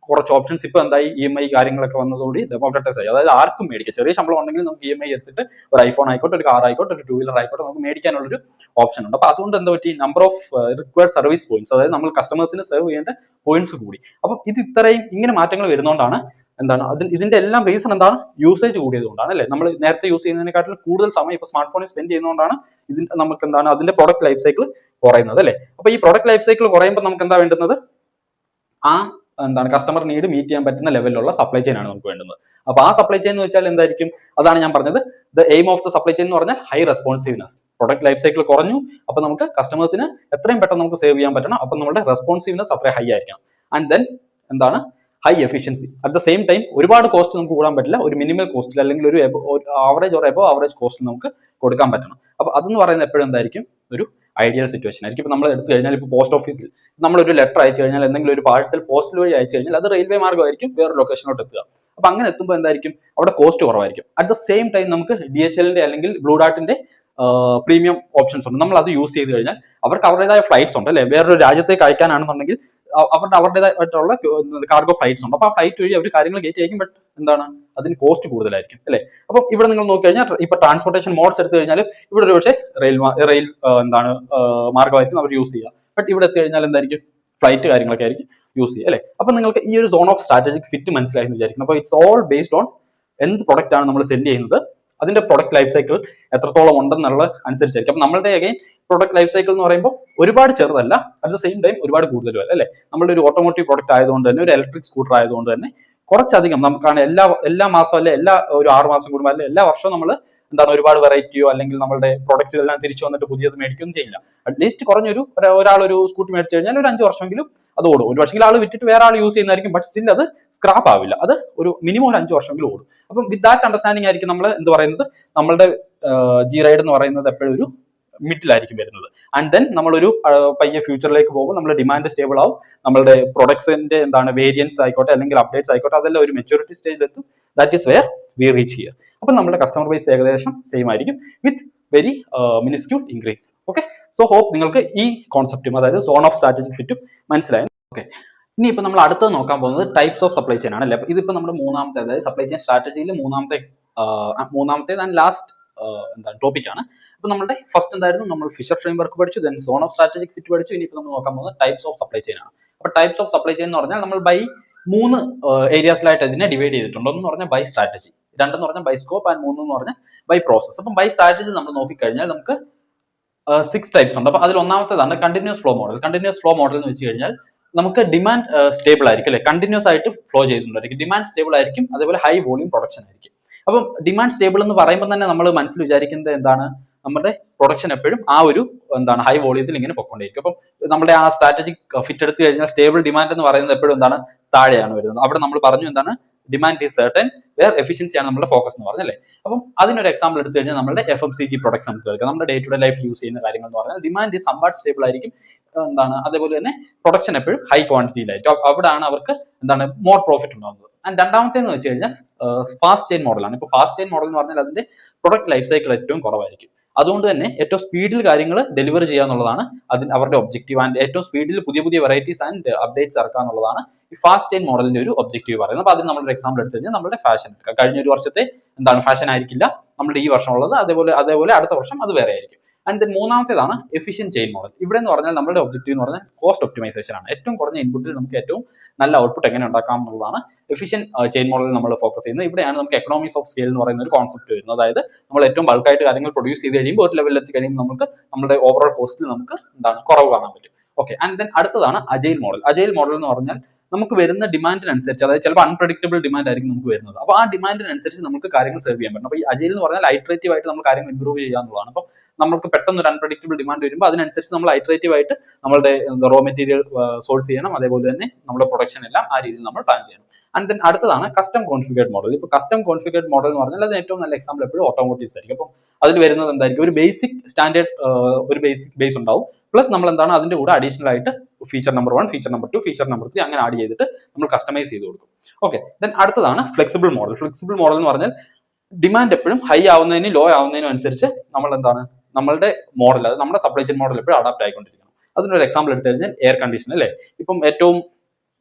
കുറച്ച് ഓപ്ഷൻസ് ഇപ്പൊ എന്തായി, EMI കാര്യങ്ങളൊക്കെ വന്നതോടെ ഡെമോക്രറ്റൈസ് ആയി. അതായത് ആർക്കും മേടിക്കാം, ചെറിയ ശമ്പളം ഉണ്ടെങ്കിൽ നമുക്ക് EMI എടുത്തിട്ട് ഒരു ഐഫോൺ ആയിക്കോട്ടെ, ഒരു കാർ ആയിക്കോട്ടെ, ഒരു 2 വീലർ ആയിക്കോട്ടെ നമുക്ക് മേടിക്കാനുള്ളൊരു ഓപ്ഷൻ ഉണ്ട്. അപ്പൊ അതുകൊണ്ട് എന്താ പറ്റി, number of required service points, അതായത് നമ്മൾ കസ്റ്റമേഴ്സിന് സെർവ് ചെയ്യേണ്ട പോയിന്റ്സ് കൂടി. അപ്പം ഇത്രയും ഇങ്ങനെ മാറ്റങ്ങൾ വരുന്നതുകൊണ്ടാണ് എന്താണ് ഇതിന്റെ എല്ലാം റീസൺ എന്താണ്, യൂസേജ് കൂടിയതുകൊണ്ടാണ് അല്ലെ. നമ്മൾ നേരത്തെ യൂസ് ചെയ്യുന്നതിനെക്കാട്ടിൽ കൂടുതൽ സമയം ഇപ്പൊ സ്മാർട്ട് ഫോണിൽ സ്പെൻഡ് ചെയ്യുന്നതുകൊണ്ടാണ് ഇതിന്റെ നമുക്ക് എന്താണ് അതിന്റെ പ്രൊഡക്റ്റ് ലൈഫ് സൈക്കിൾ കുറയുന്നത് അല്ലെ. അപ്പൊ ഈ പ്രൊഡക്റ്റ് ലൈഫ് സൈക്കിൾ കുറയുമ്പോൾ നമുക്ക് എന്താ വേണ്ടുന്നത്, ആ എന്താണ് കസ്റ്റമർ നീഡ് മീറ്റ് ചെയ്യാൻ പറ്റുന്ന ലെവലിലുള്ള സപ്ലൈ ചെയിൻ ആണ് നമുക്ക് വേണ്ടുന്നത്. അപ്പൊ ആ സപ്ലൈ ചെയിൻ എന്ന് വെച്ചാൽ എന്തായിരിക്കും, അതാണ് ഞാൻ പറഞ്ഞത്, the aim of the supply chain എന്ന് പറഞ്ഞാൽ high responsiveness. Product life cycle കുറഞ്ഞു, അപ്പൊ നമുക്ക് കസ്റ്റമേഴ്സിന് എത്രയും പെട്ടെന്ന് നമുക്ക് സേവ് ചെയ്യാൻ പറ്റണം. അപ്പൊ നമ്മുടെ റെസ്പോൺസീവ്നെസ് അത്ര ഹൈ ആയിരിക്കണം. ആൻഡ് ദെൻ എന്താണ്, high efficiency. At the same time ഒരുപാട് കോസ്റ്റ് നമുക്ക് കൂടാൻ പറ്റില്ല, ഒരു മിനിമൽ കോസ്റ്റിൽ അല്ലെങ്കിൽ ഒരു ആവറേജ് ഓർ എബോ ആവറേജ് കോസ്റ്റിൽ നമുക്ക് കൊടുക്കാൻ പറ്റണം. അപ്പൊ അതെന്ന് പറയുന്നത് എപ്പോഴും എന്തായിരിക്കും, ഒരു ഐഡിയൽ സിറ്റുവേഷൻ ആയിരിക്കും. ഇപ്പൊ നമ്മൾ എടുത്തു കഴിഞ്ഞാൽ ഇപ്പോൾ പോസ്റ്റ് ഓഫീസിൽ നമ്മളൊരു ലെറ്റർ അയച്ചു കഴിഞ്ഞാൽ, എന്തെങ്കിലും ഒരു പാഴ്സൽ പോസ്റ്റൽ വഴി അയച്ചു കഴിഞ്ഞാൽ അത് റെയിൽവേ മാർഗ്ഗമായിരിക്കും വേറെ ലൊക്കേഷനിലോട്ട് എത്തുക. അപ്പൊ അങ്ങനെ എത്തുമ്പോൾ എന്തായിരിക്കും, അവിടെ കോസ്റ്റ് കുറവായിരിക്കും. അറ്റ് ദ സെയിം ടൈം നമുക്ക് DHLന്റെ അല്ലെങ്കിൽ ബ്ലൂ ഡാർട്ടിന്റെ പ്രീമിയം ഓപ്ഷൻസ് ഉണ്ട്. നമ്മൾ അത് യൂസ് ചെയ്ത് കഴിഞ്ഞാൽ അവർക്ക് അവരുടേതായ ഫ്ലൈറ്റ്സ് ഉണ്ട് അല്ലെ. വേറൊരു രാജ്യത്തേക്ക് അയക്കാനാണെന്നുണ്ടെങ്കിൽ അവരുടേതായിട്ടുള്ള കാർഗോ ഫ്ലൈറ്റ്സ് ഉണ്ട്. അപ്പൊ ആ ഫ്ലൈറ്റ് വഴി അവർ കാര്യങ്ങൾ ഗേറ്റ് ആയിരിക്കും, ബട്ട് എന്താണ് അതിന് കോസ്റ്റ് കൂടുതലായിരിക്കും അല്ലെ. അപ്പൊ ഇവിടെ നിങ്ങൾ നോക്കി കഴിഞ്ഞാൽ ഇപ്പൊ ട്രാൻസ്പോർട്ടേഷൻ മോഡ്സ് എടുത്തു കഴിഞ്ഞാൽ ഇവിടെ ഒരു പക്ഷേ റെയിൽ എന്താണ് മാർഗമായിരിക്കും അവർ യൂസ് ചെയ്യുക. ബട്ട് ഇവിടെ എത്തി കഴിഞ്ഞാൽ എന്തായിരിക്കും, ഫ്ലൈറ്റ് കാര്യങ്ങളൊക്കെ ആയിരിക്കും യൂസ് ചെയ്യുക അല്ലെ. അപ്പൊ നിങ്ങൾക്ക് ഈ ഒരു സോൺ ഓഫ് സ്ട്രാറ്റജിക് ഫിറ്റ് മനസ്സിലായി എന്ന് വിചാരിക്കുന്നു. അപ്പൊ ഇറ്റ്സ് ഓൾ ബേസ്ഡ് ഓൺ എന്ത് പ്രൊഡക്റ്റ് ആണ് നമ്മൾ സെൻഡ് ചെയ്യുന്നത്, അതിന്റെ പ്രൊഡക്റ്റ് ലൈഫ് സൈക്കിൾ എത്രത്തോളം ഉണ്ടെന്നുള്ള അനുസരിച്ചായിരിക്കും. അപ്പൊ നമ്മളുടെ അഗൈൻ പ്രൊഡക്റ്റ് ലൈഫ് സൈക്കിൾ എന്ന് പറയുമ്പോൾ ഒരുപാട് ചെറുതല്ല, അറ്റ് ദ സെയിം ടൈം ഒരുപാട് കൂടുതലും അല്ലേ. നമ്മുടെ ഒരു ഓട്ടോമോട്ടീവ് പ്രൊഡക്റ്റ് ആയതുകൊണ്ട് തന്നെ, ഒരു ഇലക്ട്രിക് സ്കൂട്ടർ ആയതുകൊണ്ട് തന്നെ കുറച്ചധികം നമുക്കാണ് എല്ലാ മാസം അല്ലെ, ഒരു 6 മാസം കൂടുമ്പോൾ അല്ലെ എല്ലാ വർഷവും നമ്മൾ എന്താണ് ഒരുപാട് വെറൈറ്റിയോ അല്ലെങ്കിൽ നമ്മുടെ പ്രൊഡക്റ്റ് എല്ലാം തിരിച്ചു വന്നിട്ട് പുതിയത് മേടിക്കുകയൊന്നും ചെയ്യില്ല. അറ്റ്ലീസ്റ്റ് കുറഞ്ഞൊരു ഒരാൾ ഒരു സ്കൂട്ടി മേടിച്ചു കഴിഞ്ഞാൽ ഒരു 5 വർഷമെങ്കിലും അത് ഓടും. ഒരു പക്ഷേ ആൾ വിറ്റിട്ട് വേറെ ആൾ യൂസ് ചെയ്യുന്നതായിരിക്കും, ബട്ട് സ്റ്റിൽ അത് സ്ക്രാപ്പ് ആവില്ല. അത് ഒരു മിനിമം ഒരു 5 വർഷമെങ്കിലും ഓടും. അപ്പം വിത്ത് ദാറ്റ് അണ്ടർസ്റ്റാൻഡിംഗ് ആയിരിക്കും നമ്മൾ എന്ത് പറയുന്നത്, നമ്മളുടെ G-Ride എന്ന് പറയുന്നത് എപ്പോഴും ഒരു മിഡിലായിരിക്കും വരുന്നത്. ആൻഡ് ദെൻ നമ്മളൊരു പയ്യെ ഫ്യൂച്ചറിലേക്ക് പോകുമ്പോൾ നമ്മുടെ ഡിമാൻഡ് സ്റ്റേബിൾ ആവും, നമ്മളുടെ പ്രൊഡക്ട്സിന്റെ എന്താണ് വേരിയൻസ് ആയിക്കോട്ടെ അല്ലെങ്കിൽ അപ്ഡേറ്റ്സ് ആയിക്കോട്ടെ അതെല്ലാം ഒരു മെച്ചൂരിറ്റി സ്റ്റേജിലെത്തും. That is where we reach here. അപ്പൊ നമ്മുടെ കസ്റ്റമർ ബേസ് ഏകദേശം സെയിം ആയിരിക്കും with very minuscule increase. Okay, so hope നിങ്ങൾക്ക് ഈ കോൺസെപ്റ്റും അതായത് സോൺ ഓഫ് സ്ട്രാറ്റജിക് ഫിറ്റും മനസ്സിലായി. ഓക്കെ, ഇനി ഇപ്പൊ നമ്മൾ അടുത്തത് നോക്കാൻ പോകുന്നത് ടൈപ്സ് ഓഫ് സപ്ലൈ ചെയിൻ ആണ് അല്ലേ. ഇതിപ്പോ നമ്മുടെ മൂന്നാമത്തെ, അതായത് സപ്ലൈ ചെയിൻ സ്ട്രാറ്റജിയിൽ മൂന്നാമത്തെ ആൻഡ് ലാസ്റ്റ് എന്താണ് ടോപ്പിക്കാണ്. അപ്പൊ നമ്മുടെ ഫസ്റ്റ് എന്തായിരുന്നു, നമ്മൾ ഫിഷർ ഫ്രെയിം വർക്ക് പഠിച്ചു, then zone of strategic fit പഠിച്ചു. ഇനിയിപ്പോൾ നമ്മൾ നോക്കാൻ പോകുന്നത് ടൈപ്സ് ഓഫ് സപ്ലൈ ചെയിൻ ആണ്. അപ്പോൾ ടൈപ്സ് ഓഫ് സപ്ലൈ ചെയിൻ എന്ന് പറഞ്ഞാൽ നമ്മൾ ബൈ 3 ഏരിയാസിലായിട്ട് ഇതിനെ ഡിവൈഡ് ചെയ്തിട്ടുണ്ട്. ഒന്ന് പറഞ്ഞാൽ ബൈ സ്ട്രാറ്റജി, രണ്ടെന്ന് പറഞ്ഞാൽ ബൈ സ്കോപ്പ്, ആൻഡ് മൂന്നെന്ന് പറഞ്ഞാൽ ബൈ പ്രോസസ്. അപ്പം ബൈ സ്ട്രാറ്റജി നമ്മൾ നോക്കിക്കഴിഞ്ഞാൽ നമുക്ക് 6 ടൈപ്സ് ഉണ്ട്. അപ്പൊ അതിൽ ഒന്നാമത്തേതാണ് continuous flow model. Continuous flow model എന്ന് വെച്ച് കഴിഞ്ഞാൽ നമുക്ക് ഡിമാൻഡ് സ്റ്റേബിൾ ആയിരിക്കും അല്ലെ, കണ്ടിന്യൂസ് ആയിട്ട് ഫ്ലോ ചെയ്തിട്ടുണ്ടായിരിക്കും, ഡിമാൻഡ് സ്റ്റേബിൾ ആയിരിക്കും, അതേപോലെ ഹൈ വോളിയം പ്രൊഡക്ഷൻ ആയിരിക്കും. അപ്പം ഡിമാൻഡ് സ്റ്റേബിൾ എന്ന് പറയുമ്പോൾ തന്നെ നമ്മൾ മനസ്സിൽ വിചാരിക്കുന്നത് എന്താണ്, നമ്മുടെ പ്രൊഡക്ഷൻ എപ്പോഴും ആ ഒരു എന്താണ് ഹൈ വോളിയത്തിൽ ഇങ്ങനെ പൊക്കോണ്ടിരിക്കും. അപ്പം നമ്മുടെ ആ സ്ട്രാറ്റജിക് ഫിറ്റ് എടുത്തു കഴിഞ്ഞാൽ സ്റ്റേബിൾ ഡിമാൻഡ് എന്ന് പറയുന്നത് എപ്പോഴും എന്താണ്, താഴെയാണ് വരുന്നത്. അവിടെ നമ്മൾ പറഞ്ഞു എന്താണ്, demand is certain where efficiency ആണ് നമ്മുടെ ഫോക്കസ് എന്ന് പറഞ്ഞല്ലേ. അപ്പം അതിനൊരു എക്സാമ്പിൾ എടുത്തു കഴിഞ്ഞാൽ നമ്മുടെ FMCG പ്രൊഡക്ട്സ് നമുക്ക് എടുക്കാം. നമ്മുടെ day to day life use ചെയ്യുന്ന കാര്യങ്ങൾ എന്ന് പറഞ്ഞാൽ ഡിമാൻഡ് ഈസ് സംവാട്ട് സ്റ്റേബിൾ ആയിരിക്കും, എന്താണ് അതേപോലെ തന്നെ പ്രൊഡക്ഷൻ എപ്പോഴും ഹൈ ക്വാണ്ടിറ്റിയിലായിരിക്കും. അവിടെയാണ് അവർക്ക് എന്താണ് മോർ പ്രോഫിറ്റ് ഉണ്ടാകുന്നത്. ആൻഡ് രണ്ടാമത്തേന്ന് വെച്ച് കഴിഞ്ഞാൽ ഫാസ്റ്റ് ചെയിൻ മോഡലാണ്. ഇപ്പോൾ ഫാസ്റ്റ് ചെയിൻ മോഡൽ എന്ന് പറഞ്ഞാൽ അതിന്റെ പ്രൊഡക്റ്റ് ലൈഫ് സൈക്കിൾ ഏറ്റവും കുറവായിരിക്കും. അതുകൊണ്ട് തന്നെ ഏറ്റവും സ്പീഡിൽ കാര്യങ്ങൾ ഡെലിവർ ചെയ്യുക എന്നുള്ളതാണ് അവരുടെ ഒബ്ജക്റ്റീവ്. ആൻഡ് ഏറ്റവും സ്പീഡിൽ പുതിയ പുതിയ വെറൈറ്റീസ് ആൻഡ് അപ്ഡേറ്റ്സ് ഇറക്കുക എന്നുള്ളതാണ് ഈ ഫാസ്റ്റ് ചെയിൻ മോഡലിന്റെ ഒരു ഒബ്ജക്റ്റീവ് പറയുന്നത്. അപ്പോൾ അതിന് നമ്മളൊരു എക്സാമ്പിൾ എടുത്തു കഴിഞ്ഞാൽ നമ്മുടെ ഫാഷൻ എടുക്കാം. കഴിഞ്ഞ ഒരു വർഷത്തെ എന്താണ് ഫാഷൻ ആയിരിക്കില്ല നമ്മുടെ ഈ വർഷം ഉള്ളത്, അതേപോലെ അടുത്ത വർഷം അത് വേറെ ആയിരിക്കും. ആൻഡ് ദെൻ മൂന്നാമത്തേതാണ് എഫിഷ്യന്റ് ചെയിൻ മോഡൽ. ഇവിടെ എന്ന് പറഞ്ഞാൽ നമ്മുടെ ഒബ്ജക്റ്റീവ് എന്ന് പറഞ്ഞാൽ കോസ്റ്റ് ഒപ്റ്റിമൈസേഷൻ ആണ്. ഏറ്റവും കുറഞ്ഞ ഇൻപുട്ടിൽ നമുക്ക് ഏറ്റവും നല്ല ഔട്ട്പുട്ട് എങ്ങനെ ഉണ്ടാക്കാം എന്നുള്ളതാണ് എഫിഷ്യന്റ് ചെയിൻ മോഡലിൽ നമ്മൾ ഫോക്കസ് ചെയ്യുന്നത്. ഇവിടെയാണ് നമുക്ക് എക്കണോമീസ് ഓഫ് സ്കെയിൽ എന്ന് പറയുന്ന ഒരു കോൺസെപ്റ്റ് വരുന്നത്. അതായത് നമ്മൾ ഏറ്റവും ബൾക്കായിട്ട് കാര്യങ്ങൾ പ്രൊഡ്യൂസ് ചെയ്ത് കഴിയുമ്പോൾ ഒരു ലെവലിൽ എത്തി കഴിയുമ്പോൾ നമുക്ക് നമ്മുടെ ഓവറോൾ കോസ്റ്റിൽ നമുക്ക് എന്താണ് കുറവ് കാണാൻ പറ്റും. ഓക്കെ, ആൻഡ് ദെൻ അടുത്തതാണ് അജൈൽ മോഡൽ. അജൈൽ മോഡൽ എന്ന് പറഞ്ഞാൽ നമുക്ക് വരുന്ന ഡിമാൻഡിനനുസരിച്ച്, അതായത് ചിലപ്പോൾ അൺപ്രഡിക്റ്റബിൾ ഡിമാൻഡ് ആയിരിക്കും നമുക്ക് വരുന്നത്. അപ്പോൾ ആ ഡിമാൻഡിനനുസരിച്ച് നമുക്ക് കാര്യങ്ങൾ സെർവ് ചെയ്യാൻ പറ്റും. അപ്പോൾ ഈ അജൈൽ എന്ന് പറഞ്ഞാൽ ഐട്രേറ്റീവ് ആയിട്ട് നമ്മൾ കാര്യങ്ങൾ ഇംപ്രൂവ് ചെയ്യുക എന്നുള്ളതാണ്. അപ്പോൾ നമുക്ക് പെട്ടെന്ന് ഒരു അൺപ്രഡിക്റ്റബിൾ ഡിമാൻഡ് വരുമ്പോൾ അതിനനുസരിച്ച് നമ്മൾ ഐട്രേറ്റീവ് ആയിട്ട് നമ്മുടെ റോ മെറ്റീരിയൽ സോഴ്സ് ചെയ്യണം, അതേപോലെ തന്നെ നമ്മുടെ പ്രൊഡക്ഷൻ എല്ലാം ആ രീതിയിൽ നമ്മൾ പ്ലാൻ ചെയ്യണം. ആൻഡ് ദെൻ അടുത്തതാണ് കസ്റ്റം കോൺഫിഗേർഡ് മോഡൽ. ഇപ്പോൾ കസ്റ്റം കോൺഫിഗേർഡ് മോഡൽ എന്ന് പറഞ്ഞാൽ അത് ഏറ്റവും നല്ല എക്സാമ്പിൾ എപ്പോഴും ഓട്ടോമോട്ടീവ്സ് ആയിരിക്കും. അപ്പോൾ അതിൽ വരുന്നത് എന്തായിരിക്കും, ഒരു ബേസിക് സ്റ്റാൻഡേർഡ് ഒരു ബേസിക് ബേസ് ഉണ്ടാവും, പ്ലസ് നമ്മൾ എന്താണ് അതിന്റെ കൂടെ അഡീഷണൽ ആയിട്ട് feature number 1, feature number 2, feature number 3 അങ്ങനെ ആഡ് ചെയ്തിട്ട് നമ്മൾ കസ്റ്റമൈസ് ചെയ്ത് കൊടുക്കും. ഓക്കെ, ദെൻ അടുത്തതാണ് ഫ്ലെക്സിബിൾ മോഡൽ. ഫ്ലെക്സിബിൾ മോഡൽ എന്ന് പറഞ്ഞാൽ ഡിമാൻഡ് എപ്പോഴും ഹൈ ആവുന്നതിനും ലോ ആവുന്നതിനും അനുസരിച്ച് നമ്മൾ എന്താണ് നമ്മളുടെ മോഡൽ, അത് നമ്മുടെ സപ്ലൈ ചെയിൻ മോഡൽ എപ്പോഴും അഡാപ്റ്റ് ആയിക്കൊണ്ടിരിക്കണം. അതിനൊരു എക്സാമ്പിൾ എടുത്തു കഴിഞ്ഞാൽ എയർ കണ്ടീഷൻ അല്ലേ. ഇപ്പം ഏറ്റവും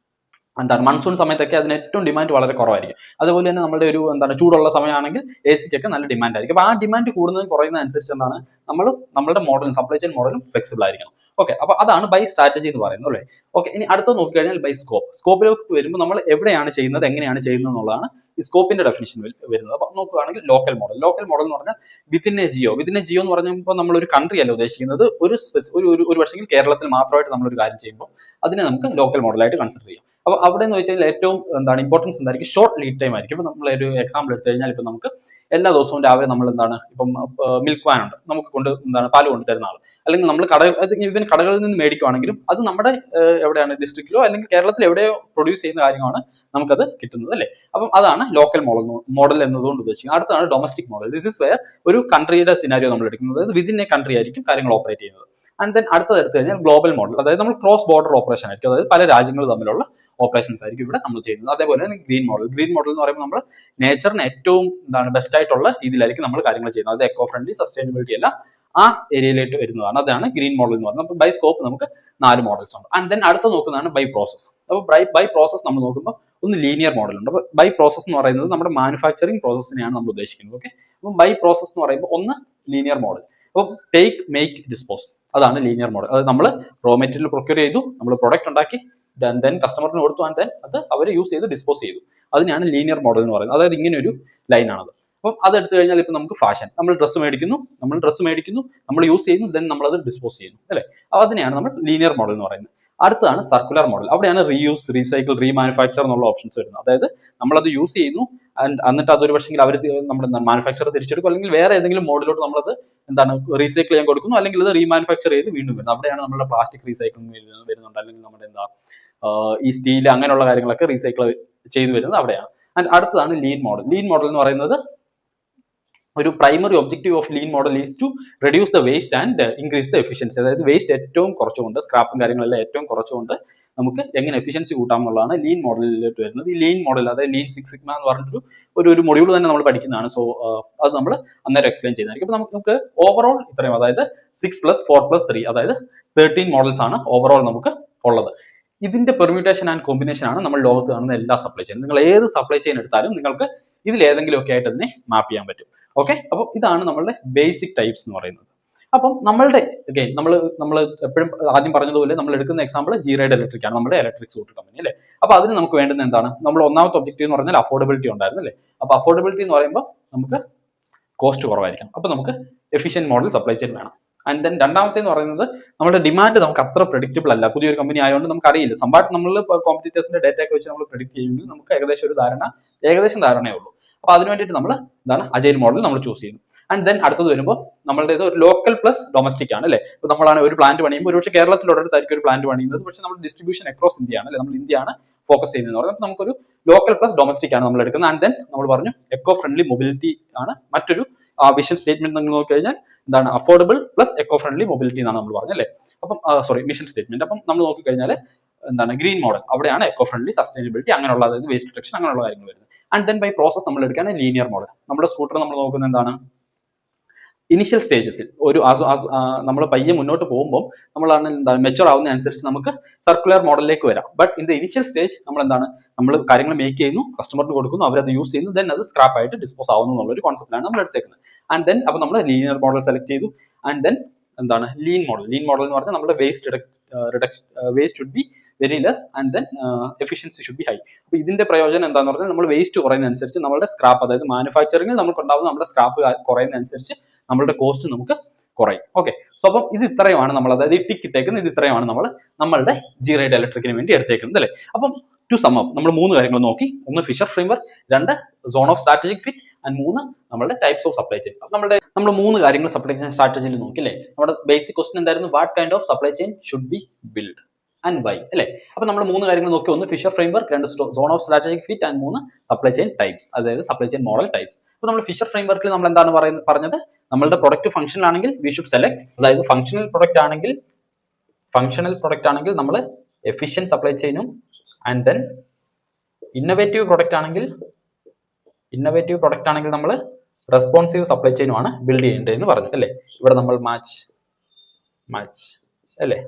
എന്താണ് മൺസൂൺ സമയത്തൊക്കെ അതിന് ഏറ്റവും ഡിമാൻഡ് വളരെ കുറവായിരിക്കും. അതുപോലെ തന്നെ നമ്മുടെ ഒരു എന്താണ് ചൂടുള്ള സമയമാണെങ്കിൽ AC ക്കൊക്കെ നല്ല ഡിമാൻഡ് ആയിരിക്കും. അപ്പോൾ ആ ഡിമാൻഡ് കൂടുന്നതും കുറയുന്നതും അനുസരിച്ച് എന്താണ് നമ്മുടെ മോഡലും സപ്ലൈ ചെയിൻ മോഡലും ഫ്ലെക്സിബിൾ ആയിരിക്കണം. ഓക്കെ, അപ്പോൾ അതാണ് ബൈ സ്ട്രാറ്റജി എന്ന് പറയുന്നത് അല്ലേ. ഓക്കെ, ഇനി അടുത്ത നോക്കിക്കഴിഞ്ഞാൽ ബൈ സ്കോപ്പ്. സ്കോപ്പിലേക്ക് വരുമ്പോൾ നമ്മൾ എവിടെയാണ് ചെയ്യുന്നത്, എങ്ങനെയാണ് ചെയ്യുന്നത് എന്നുള്ളതാണ് ഈ സ്കോപ്പിന്റെ ഡെഫിനിഷൻ വരുന്നത്. അപ്പോൾ നോക്കുകയാണെങ്കിൽ ലോക്കൽ മോഡൽ. ലോക്കൽ മോഡൽ എന്ന് പറഞ്ഞാൽ വിത്തിൻ എ ജിയോ എന്ന് പറഞ്ഞപ്പോൾ നമ്മൾ ഒരു കൺട്രി അല്ല ഉദ്ദേശിക്കുന്നത്, ഒരു പക്ഷേ കേരളത്തിൽ മാത്രമായിട്ട് നമ്മളൊരു കാര്യം ചെയ്യുമ്പോൾ അതിനെ നമുക്ക് ലോക്കൽ മോഡലായിട്ട് കൺസിഡർ ചെയ്യാം. അപ്പോൾ അവിടെ എന്ന് വെച്ചാൽ ഏറ്റവും എന്താണ് ഇമ്പോർട്ടൻസ് എന്തായിരിക്കും, ഷോർട്ട് ലീഡ് ടൈം ആയിരിക്കും. ഇപ്പൊ നമ്മൾ ഒരു എക്സാമ്പിൾ എടുത്തു കഴിഞ്ഞാൽ ഇപ്പൊ നമുക്ക് എല്ലാ ദിവസവും രാവിലെ നമ്മൾ എന്താണ് ഇപ്പം മിൽക്ക് വാൻ ഉണ്ട്, നമുക്ക് പാല് കൊണ്ട് തരുന്ന ആൾ, അല്ലെങ്കിൽ നമ്മൾ ഇതിന് കടകളിൽ നിന്ന് മേടിക്കുവാണെങ്കിലും അത് നമ്മുടെ എവിടെയാണ് ഡിസ്ട്രിക്റ്റിലോ അല്ലെങ്കിൽ കേരളത്തിൽ എവിടെയോ പ്രൊഡ്യൂസ് ചെയ്യുന്ന കാര്യമാണ് നമുക്കത് കിട്ടുന്നത് അല്ലേ. അപ്പം അതാണ് ലോക്കൽ മോഡൽ എന്നതുകൊണ്ട് ഉദ്ദേശിക്കുന്നത്. അടുത്താണ് domestic model. This is where ഒരു കൺട്രിയുടെ സിനാരിയോ നമ്മൾ എടുക്കുന്നത്, അതായത് വിതിൻ എ കൺട്രി ആയിരിക്കും കാര്യങ്ങൾ ഓപ്പറേറ്റ് ചെയ്യുന്നത്. ആൻഡ് ദെൻ അടുത്തത് എടുത്തു കഴിഞ്ഞാൽ ഗ്ലോബൽ മോഡൽ, അതായത് നമ്മൾ ക്രോസ് ബോർഡർ ഓപ്പറേഷൻ ആയിരിക്കും, അതായത് പല രാജ്യങ്ങൾ തമ്മിലുള്ള ഓപ്പറേഷൻസ് ആയിരിക്കും ഇവിടെ നമ്മൾ ചെയ്യുന്നത്. അതേപോലെ തന്നെ ഗ്രീൻ മോഡൽ എന്ന് പറയുമ്പോൾ നമ്മൾ നേച്ചറിന് ഏറ്റവും ബെസ്റ്റ് ആയിട്ടുള്ള രീതിയിലായിരിക്കും നമ്മൾ കാര്യങ്ങൾ ചെയ്യുന്നത്, അത് എക്കോ ഫ്രണ്ട്ലി സസ്റ്റൈനബിലിറ്റി എല്ലാം ആ ഏരിയയിലേക്ക് വരുന്നതാണ്. അതാണ് ഗ്രീൻ മോഡൽ എന്ന് പറയുന്നത്. അപ്പോൾ ബൈ സ്കോപ്പ് നമുക്ക് 4 മോഡൽസ് ഉണ്ട്. ആൻഡ് ദെൻ അടുത്ത നോക്കുന്നതാണ് ബൈ പ്രോസസ്. അപ്പോൾ ബൈ പ്രോസസ് നമ്മൾ നോക്കുമ്പോൾ ഒന്ന് ലീനിയർ മോഡൽ ഉണ്ട്. അപ്പോൾ ബൈ പ്രോസസ് എന്ന് പറയുന്നത് നമ്മുടെ മാനുഫാക്ചറിങ് പ്രോസസ്സിനെയാണ് നമ്മൾ ഉദ്ദേശിക്കുന്നത്. ഓക്കെ, അപ്പോൾ ബൈ പ്രോസസ് എന്ന് പറയുമ്പോൾ ഒന്ന് ലീനിയർ മോഡൽ. അപ്പോൾ ടേക്ക്, മേക്ക്, ഡിസ്പോസ്, അതാണ് ലീനിയർ മോഡൽ. അത് നമ്മൾ റോ മെറ്റീരിയൽ പ്രൊക്യൂർ ചെയ്തു, നമ്മൾ പ്രൊഡക്റ്റ് ഉണ്ടാക്കി, ദെൻ കസ്റ്റമറിന് കൊടുത്തു, ആൻഡ് ദെൻ അത് അവർ യൂസ് ചെയ്ത് ഡിസ്പോസ് ചെയ്തു. അതിനാണ് ലീനിയർ മോഡൽ എന്ന് പറയുന്നത്. അതായത് ഇങ്ങനെ ഒരു ലൈനാണത്. അപ്പം അത് എടുത്തു കഴിഞ്ഞാൽ ഇപ്പൊ നമുക്ക് ഫാഷൻ, നമ്മൾ ഡ്രസ്സ് മേടിക്കുന്നു, നമ്മൾ യൂസ് ചെയ്യുന്നു, ദെൻ നമ്മൾ അത് ഡിസ്പോസ് ചെയ്യുന്നു അല്ലെ. അപ്പോൾ അതിനെയാണ് നമ്മൾ ലീനിയർ മോഡൽ എന്ന് പറയുന്നത്. അടുത്താണ് സർക്കുലർ മോഡൽ. അവിടെയാണ് റീയൂസ്, റീസൈക്കിൾ, റീമാനുഫാക്ചർ എന്നുള്ള ഓപ്ഷൻസ് വരുന്നത്. അതായത് നമ്മളത് യൂസ് ചെയ്യുന്നു, എന്നിട്ട് അതൊരു പക്ഷേ അവർ നമ്മുടെ മാനുഫാക്ചർ തിരിച്ചെടുക്കും, അല്ലെങ്കിൽ വേറെ ഏതെങ്കിലും മോഡലോട്ട് നമ്മളത് റീസൈക്കിൾ ചെയ്യാൻ കൊടുക്കുന്നു, അല്ലെങ്കിൽ അത് റീമാനുഫാക്ചർ ചെയ്ത് വീണ്ടും വരുന്നു. അവിടെയാണ് നമ്മുടെ പ്ലാസ്റ്റിക് റീസൈക്ലിംഗ് വരുന്നുണ്ട്, അല്ലെങ്കിൽ നമ്മുടെ ഈ സ്റ്റീൽ അങ്ങനെയുള്ള കാര്യങ്ങളൊക്കെ റീസൈക്കിൾ ചെയ്തു വരുന്നത് അവിടെയാണ്. ആൻഡ് അടുത്തതാണ് ലീൻ മോഡൽ. ലീൻ മോഡൽ എന്ന് പറയുന്നത് ഒരു primary objective of lean model is to reduce the waste and increase the efficiency. അതായത് വേസ്റ്റ് ഏറ്റവും കുറച്ചുകൊണ്ട്, സ്ക്രാപ്പും കാര്യങ്ങളെല്ലാം ഏറ്റവും കുറച്ചുകൊണ്ട് നമുക്ക് എങ്ങനെ എഫിഷ്യൻസി കൂട്ടാം എന്നുള്ളതാണ് ലീൻ മോഡലിലേക്ക് വരുന്നത്. ഈ ലീൻ മോഡൽ, അതായത് ലീൻ സിക്സ് സിഗ്മ എന്ന് പറഞ്ഞിട്ടൊരു ഒരു മൊഡ്യൂൾ തന്നെ നമ്മൾ പഠിക്കുന്നതാണ്. സോ അത് നമ്മൾ അന്നേരം എക്സ്പ്ലെയിൻ ചെയ്യുന്നതായിരിക്കും. അപ്പോൾ നമുക്ക് ഓവറോൾ ഇത്രയും, അതായത് 6+4+3, അതായത് 13 മോഡൽസ് ആണ് ഓവറോൾ നമുക്ക് ഉള്ളത്. ഇതിന്റെ പെർമ്യൂട്ടേഷൻ ആൻഡ് കോമ്പിനേഷൻ ആണ് നമ്മൾ ലോകത്ത് കാണുന്ന എല്ലാ സപ്ലൈ ചെയിൻ. നിങ്ങൾ ഏത് സപ്ലൈ ചെയിൻ എടുത്താലും നിങ്ങൾക്ക് ഇതിൽ ഏതെങ്കിലും ഒക്കെ ആയിട്ട് അതിനെ മാപ്പ് ചെയ്യാൻ പറ്റും. ഓക്കെ, അപ്പോൾ ഇതാണ് നമ്മളുടെ ബേസിക് ടൈപ്സ് എന്ന് പറയുന്നത്. അപ്പം നമ്മളുടെ നമ്മൾ എപ്പോഴും ആദ്യം പറഞ്ഞതുപോലെ നമ്മൾ എടുക്കുന്ന എക്സാമ്പിൾ ജി റൈഡ് ഇലക്ട്രിക് ആണ്, നമ്മുടെ ഇലക്ട്രിക് സ്കൂട്ടർ കമ്പനി അല്ലേ. അപ്പൊ അതിന് നമുക്ക് വേണ്ടുന്ന എന്താണ്, നമ്മൾ ഒന്നാമത്തെ ഒബ്ജക്റ്റീവ് എന്ന് പറഞ്ഞാൽ അഫോർഡബിലിറ്റി ഉണ്ടായിരുന്നു അല്ലേ. അപ്പൊ അഫോർഡബിലിറ്റി എന്ന് പറയുമ്പോൾ നമുക്ക് കോസ്റ്റ് കുറവായിരിക്കണം, അപ്പൊ നമുക്ക് എഫിഷ്യന്റ് മോഡൽ സപ്ലൈ ചെയിൻ വേണം. ആൻഡ് ദെൻ രണ്ടാമത്തെ എന്ന് പറയുന്നത് നമ്മുടെ ഡിമാൻഡ് നമുക്ക് അത്ര പ്രഡിക്റ്റബിൾ അല്ല, പുതിയൊരു കമ്പനി ആയതുകൊണ്ട് നമുക്ക് അറിയില്ല. സംഭവം നമ്മൾ കോമ്പറ്റീറ്റേഴ്സിന്റെ ഡേറ്റ ഒക്കെ വെച്ച് നമ്മൾ പ്രെഡിക്റ്റ് ചെയ്യുമെങ്കിൽ നമുക്ക് ഏകദേശം ധാരണയേ ഉള്ളൂ. അപ്പൊ അതിന് വേണ്ടിയിട്ട് നമ്മൾ എന്താണ് അജൈൽ മോഡൽ നമ്മൾ ചൂസ് ചെയ്യുന്നു. ആൻഡ് ദെൻ അടുത്തത് വരുമ്പോൾ നമ്മളുടെ ഒരു ലോക്കൽ പ്ലസ് ഡൊമസ്റ്റിക് ആണ് അല്ലേ. ഇപ്പൊ നമ്മളാണ് ഒരു പ്ലാന്റ് പണിയുമ്പോൾ ഒരുപക്ഷെ കേരളത്തിലൊരിടത്തായിരിക്കും ഒരു പ്ലാന്റ് പണിയുന്നത്, പക്ഷെ നമ്മൾ ഡിസ്ട്രിബ്യൂഷൻ അക്രോസ് ഇന്ത്യ ആണ് അല്ലെ, നമ്മൾ ഇന്ത്യയാണ് ഫോക്കസ് ചെയ്യുന്നത് പറഞ്ഞാൽ നമുക്കൊരു ലോക്കൽ പ്ലസ് ഡൊമസ്റ്റിക് ആണ് നമ്മൾ എടുക്കുന്നത്. ആൻഡ് ദെൻ നമ്മൾ പറഞ്ഞു എക്കോ ഫ്രണ്ട്ലി മൊബിലിറ്റി ആണ് മറ്റൊരു വിഷൻ സ്റ്റേറ്റ്മെന്റ് നിങ്ങൾ നോക്കി കഴിഞ്ഞാൽ എന്താണ് affordable plus eco friendly mobility എന്നാണ് നമ്മൾ പറഞ്ഞത് അല്ലേ. അപ്പം മിഷൻ സ്റ്റേറ്റ്മെന്റ്. അപ്പം നമ്മൾ നോക്കി കഴിഞ്ഞാൽ എന്താണ് ഗ്രീൻ മോഡൽ, അവിടെയാണ് എക്കോ ഫ്രണ്ട്ലി സസ്റ്റൈനബിലിറ്റി അങ്ങനെയുള്ള, അതായത് വേസ്റ്റ് റിഡക്ഷൻ അങ്ങനെയുള്ള കാര്യങ്ങൾ വരുന്നത്. ആൻഡ് ദെൻ ബൈ പ്രോസസ് നമ്മൾ എടുക്കുകയാണ് ലീനിയർ മോഡൽ. നമ്മുടെ സ്കൂട്ടർ നമ്മൾ നോക്കുന്നത് എന്താണ്, ഇനിഷ്യൽ സ്റ്റേജസിൽ ഒരു നമ്മൾ പയ്യെ മുന്നോട്ട് പോകുമ്പോൾ നമ്മളാണ് എന്താണ് മെച്ചുവർ ആവുന്ന അനുസരിച്ച് നമുക്ക് സർക്കുലർ മോഡലിലേക്ക് വരാം. But in the initial stage നമ്മൾ കാര്യങ്ങൾ മേക്ക് ചെയ്യുന്നു, കസ്റ്റമറിന് കൊടുക്കുന്നു, അവരത് യൂസ് ചെയ്യുന്നു, ദെൻ അത് സ്ക്രാപ്പ് ആയിട്ട് ഡിസ്പോസ് ആവുന്നു എന്നുള്ള ഒരു കോൺസെപ്റ്റാണ് നമ്മൾ എടുത്തേക്കുന്നത്. ആൻഡ് ദെൻ അപ്പോൾ നമ്മൾ ലീനിയർ മോഡൽ സെലക്ട് ചെയ്തു. ആൻഡ് ദെൻ എന്താണ് ലീൻ മോഡൽ എന്ന് പറഞ്ഞാൽ നമ്മുടെ waste should be very less and then efficiency should be high. അപ്പോൾ ഇതിന്റെ പ്രയോജനം എന്താണെന്ന് പറഞ്ഞാൽ നമ്മൾ വേസ്റ്റ് കുറയുന്നതനുസരിച്ച് നമ്മുടെ സ്ക്രാപ്പ്, അതായത് മാനുഫാക്ചറിംഗിൽ നമുക്ക് ഉണ്ടാവുന്ന നമ്മുടെ സ്ക്രാപ്പ് കുറയുന്നതനുസരിച്ച് നമ്മളുടെ കോസ്റ്റ് നമുക്ക് കുറയും. ഓക്കെ, സോ അപ്പം ഇത് ഇത്രയുമാണ് നമ്മൾ, അതായത് ഈ ടിക്ക് ഇട്ടേക്കുന്നത്, ഇത് ഇത്രയുമാണ് നമ്മൾ നമ്മളുടെ ജി റൈഡ് ഇലക്ട്രിക്കിന് വേണ്ടി എടുത്തേക്കുന്നത് അല്ലേ. അപ്പം ടു സം അപ്പ് നമ്മൾ 3 കാര്യങ്ങൾ നോക്കി. ഒന്ന് Fisher framework, 2 zone of strategic fit, and 3 നമ്മുടെ ടൈപ്സ് ഓഫ് സപ്ലൈ ചെയിൻ. നമ്മൾ 3 കാര്യങ്ങൾ സപ്ലൈ ചെയിൻ സ്ട്രാറ്റജിയിൽ നോക്കി അല്ലേ. നമ്മുടെ ബേസിക് ക്വസ്റ്റൻ എന്തായിരുന്നു, what kind of supply chain should be build and why അല്ലേ. അപ്പൊ നമ്മൾ 3 കാര്യങ്ങൾ നോക്കി. ഒന്ന് Fisher framework, 2 zone of strategic fit, and 3 supply chain types, അതായത് സപ്ലൈ ചെയിൻ മോഡൽ ടൈപ്സ്. അപ്പൊ നമ്മൾ ഫിഷർ ഫ്രെയിംവർക്കിൽ നമ്മൾ എന്താണ് പറഞ്ഞത്, നമ്മളുടെ പ്രൊഡക്റ്റ് ഫംഗ്ഷണൽ ആണെങ്കിൽ വി ഷുഡ് സെലക്ട്, അതായത് ഫംഗ്ഷണൽ പ്രൊഡക്റ്റ് ആണെങ്കിൽ നമ്മൾ എഫിഷ്യന്റ് സപ്ലൈ ചെയിനും, ആൻഡ് ദെൻ ഇന്നോവേറ്റീവ് പ്രൊഡക്റ്റ് ആണെങ്കിൽ നമ്മൾ റെസ്പോൺസീവ് സപ്ലൈ ചെയിനുമാണ് ബിൽഡ് ചെയ്യേണ്ടത് എന്ന് പറഞ്ഞു അല്ലേ. ഇവിടെ നമ്മൾ മാച്ച് അല്ലേ.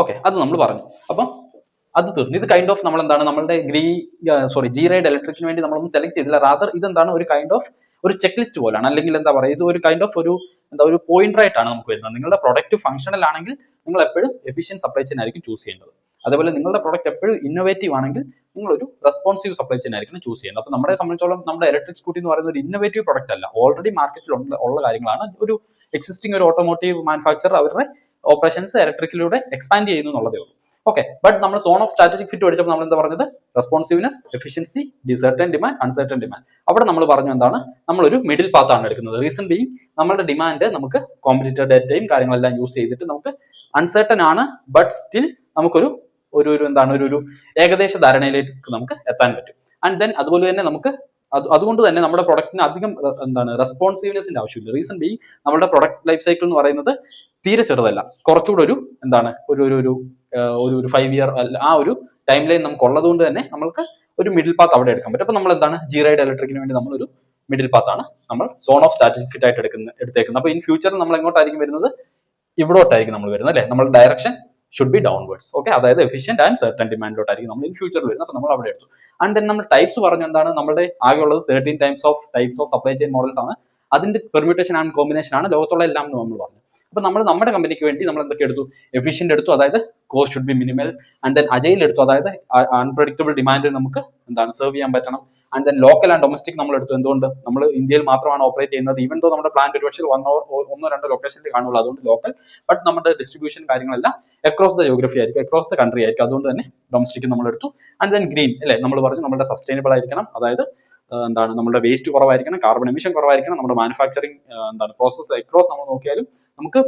ഓക്കെ, അത് നമ്മൾ പറഞ്ഞു. അപ്പം അത് തീർന്നു. ഇത് കൈൻഡ് ഓഫ് നമ്മൾ എന്താണ് നമ്മളുടെ ജി റൈഡ് ഇലക്ട്രിക്കിന് വേണ്ടി നമ്മളൊന്നും സെലക്ട് ചെയ്തില്ല. റാദർ ഇതെന്താണ് ഒരു കൈൻഡ് ഓഫ് ഒരു ചെക്ക് ലിസ്റ്റ് പോലാണ്, അല്ലെങ്കിൽ എന്താ പറയുക, ഇത് ഒരു കൈൻഡ് ഓഫ് ഒരു പോയിന്റർ ആയിട്ടാണ് നമുക്ക് വരുന്നത്. നിങ്ങളുടെ പ്രൊഡക്റ്റ് ഫംഗ്ഷണൽ ആണെങ്കിൽ നിങ്ങൾ എപ്പോഴും എഫിഷ്യന്റ് സപ്ലൈ ചെയിൻ ആയിരിക്കും ചൂസ് ചെയ്യേണ്ടത്. അതേപോലെ നിങ്ങളുടെ പ്രൊഡക്റ്റ് എപ്പോഴും ഇന്നോവേറ്റീവ് ആണെങ്കിൽ നിങ്ങൾ ഒരു റെസ്പോൺസീവ് സപ്ലൈ ചെയിൻ ആയിരിക്കും ചൂസ് ചെയ്യുന്നത്. അപ്പൊ നമ്മളെ സംബന്ധിച്ചോളം നമ്മുടെ ഇലക്ട്രിക് സ്കൂട്ടി എന്ന് പറയുന്നത് ഒരു ഇന്നോവേറ്റീവ് പ്രൊഡക്റ്റ് അല്ല, ഓൾറെഡി മാർക്കറ്റിൽ ഉള്ള കാര്യങ്ങളാണ്. ഒരു എക്സിസ്റ്റിംഗ് ഒരു ഓട്ടോമോട്ടീവ് മാനുഫാക്ചർ അവരുടെ ഓപ്പറേഷൻസ് ഇലക്ട്രിക്കിലൂടെ എക്സ്പാൻഡ് ചെയ്യുന്നു എന്നുള്ളതേ ഉള്ളൂ. ഓക്കെ, ബട്ട് നമ്മൾ സോൺ ഓഫ് സ്ട്രാറ്റജിക് ഫിറ്റ് പഠിച്ചപ്പോൾ നമ്മൾ എന്താ പറഞ്ഞത്, responsiveness, efficiency, certain demand, uncertain demand. അവിടെ നമ്മൾ പറഞ്ഞു എന്താണ്, നമ്മളൊരു മിഡിൽ പാത്ത് ആണ് എടുക്കുന്നത്. റീസൺ ബീയിങ് നമ്മളുടെ ഡിമാൻഡ് നമുക്ക് കോമ്പറ്റീറ്റർ ഡേറ്റയും കാര്യങ്ങളെല്ലാം യൂസ് ചെയ്തിട്ട് നമുക്ക് അൺസർട്ടൻ ആണ്, ബട്ട് സ്റ്റിൽ നമുക്കൊരു ഒരു ഏകദേശ ധാരണയിലേക്ക് നമുക്ക് എത്താൻ പറ്റും. ആൻഡ് ദെൻ അതുപോലെ തന്നെ നമുക്ക് അതുകൊണ്ട് തന്നെ നമ്മുടെ പ്രൊഡക്റ്റിന് അധികം റെസ്പോൺസീവ്നെസിന്റെ ആവശ്യമില്ല. റീസൺ ബീയിങ് നമ്മുടെ പ്രൊഡക്റ്റ് ലൈഫ് സൈക്കിൾ എന്ന് പറയുന്നത് തീരെ ചെറുതല്ല, കുറച്ചുകൂടെ ഒരു 5 ഇയർ ആ ഒരു ടൈം ലൈൻ നമുക്ക് ഉള്ളത് കൊണ്ട് തന്നെ നമുക്ക് ഒരു മിഡിൽ പാത്ത് അവിടെ എടുക്കാൻ പറ്റും. അപ്പൊ നമ്മൾ എന്താണ് ജി റൈഡ് ഇലക്ട്രിക്കിന് വേണ്ടി നമ്മളൊരു മിഡിൽ പാത്ത് ആണ് നമ്മൾ സോൺ ഓഫ് സ്ട്രാറ്റജിക് ഫിറ്റ് ആയിട്ട് എടുത്തേക്കുന്നത്. അപ്പൊ ഇൻ ഫ്യൂച്ചറിൽ നമ്മൾ എങ്ങോട്ടായിരിക്കും വരുന്നത്, ഇവിടോട്ടായിരിക്കും നമ്മൾ വരുന്നത് അല്ലെ. നമ്മുടെ direction should be downwards. Okay, അതായത് എഫിഷ്യന്റ് ആൻഡ് സർട്ടൻ ഡിമാൻഡിലോട്ടായിരിക്കും നമ്മൾ ഇൻ ഫ്യൂച്ചറിൽ വരുന്നത്. അപ്പൊ നമ്മൾ അവിടെ എടുത്തു. ആൻഡ് ദെൻ നമ്മൾ ടൈപ്സ് പറഞ്ഞു എന്താണ്, നമ്മുടെ ആകെയുള്ളത് 13 types of supply chain models ആണ്. അതിന്റെ പെർമ്യൂട്ടേഷൻ ആൻഡ് കോമ്പിനേഷൻ ആണ് ലോകത്തുള്ള എല്ലാം എന്ന് നമ്മൾ പറഞ്ഞു. അപ്പൊ നമ്മൾ നമ്മുടെ കമ്പനിക്ക് വേണ്ടി നമ്മൾ എന്തൊക്കെ എടുത്തു, എഫിഷ്യന്റ് എടുത്തു, അതായത് cost should be minimal. And then agile എടുത്തു, അതായത് അൺപ്രഡിക്റ്റബിൾ ഡിമാൻഡ് നമുക്ക് സെർവ് ചെയ്യാൻ പറ്റണം. And then local and domestic നമ്മൾ എടുത്തു. എന്തുകൊണ്ട്, നമ്മൾ ഇന്ത്യയിൽ മാത്രമാണ് ഓപ്പറേറ്റ് ചെയ്യുന്നത്. ഈവൻ ദോ നമ്മുടെ പ്ലാന്റ് ഒരുപക്ഷെ 1-2 ലൊക്കേഷനിൽ കാണുള്ളൂ, അതുകൊണ്ട് ലോക്കൽ. ബട്ട് നമ്മുടെ ഡിസ്ട്രിബ്യൂഷൻ കാര്യങ്ങളെല്ലാം അക്രോസ് ദ ജോഗ്രഫി ആയിരിക്കും, അക്രോസ് ദ കൺട്രി ആയിരിക്കും. അതുകൊണ്ട് തന്നെ ഡൊമസ്റ്റിക് നമ്മൾ എടുത്തു. ആൻഡ് ദെൻ ഗ്രീൻ അല്ലെ, നമ്മൾ പറഞ്ഞു നമ്മുടെ സസ്റ്റൈനബിൾ ആയിരിക്കണം, അതായത് നമ്മുടെ വേസ്റ്റ് കുറവായിരിക്കണം, കാർബൺ എമിഷൻ കുറവായിരിക്കണം, നമ്മുടെ മാനുഫാക്ചറിങ് പ്രോസസ് അക്രോസ് നമ്മൾ നോക്കിയാലും നമുക്ക്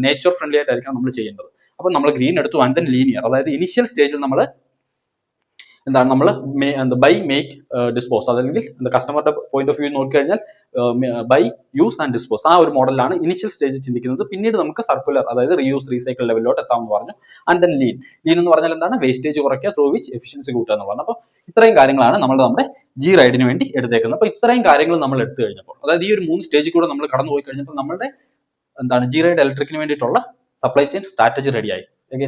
നേച്ചർ ഫ്രണ്ട്ലി ആയിട്ടായിരിക്കണം നമ്മൾ ചെയ്യേണ്ടത്. അപ്പൊ നമ്മൾ ഗ്രീൻ എടുത്തു. ആൻഡ് ദെൻ ലീനിയർ, അതായത് ഇനിഷ്യൽ സ്റ്റേജിൽ നമ്മൾ ബൈ മേക്ക് ഡിസ്പോസ്, അതല്ലെങ്കിൽ കസ്റ്റമറുടെ പോയിന്റ് ഓഫ് വ്യൂ നോക്കി കഴിഞ്ഞാൽ ബൈ യൂസ് ആൻഡ് ഡിസ്പോസ് ആ ഒരു മോഡലാണ് ഇനിഷ്യൽ സ്റ്റേജിൽ ചിന്തിക്കുന്നത്. പിന്നീട് നമുക്ക് സർക്കുലർ, അതായത് റീയൂസ് റീസൈക്കിൾ ലെവലിലോട്ട് എത്താമെന്ന് പറഞ്ഞു. ആൻഡ് ദെൻ ലീൻ എന്ന് പറഞ്ഞാൽ എന്താണ്, വേസ്റ്റേജ് കുറയ്ക്കുക, ത്രൂ വിച്ച് എഫിഷ്യൻസി കൂട്ടുക എന്ന് പറഞ്ഞു. അപ്പോൾ ഇത്രയും കാര്യങ്ങളാണ് നമ്മൾ നമ്മുടെ ജി റൈഡിന് വേണ്ടി എടുത്തേക്കുന്നത്. അപ്പോൾ ഇത്രയും കാര്യങ്ങൾ നമ്മൾ എടുത്തു കഴിഞ്ഞപ്പോൾ, അതായത് ഈ ഒരു 3 സ്റ്റേജിൽ കൂടെ നമ്മൾ കടന്നു പോയി കഴിഞ്ഞപ്പോൾ നമ്മുടെ ജി റൈഡ് ഇലക്ട്രിക്കിന് വേണ്ടിയിട്ടുള്ള സപ്ലൈ ചെയിൻ സ്ട്രാറ്റജി റെഡിയായി.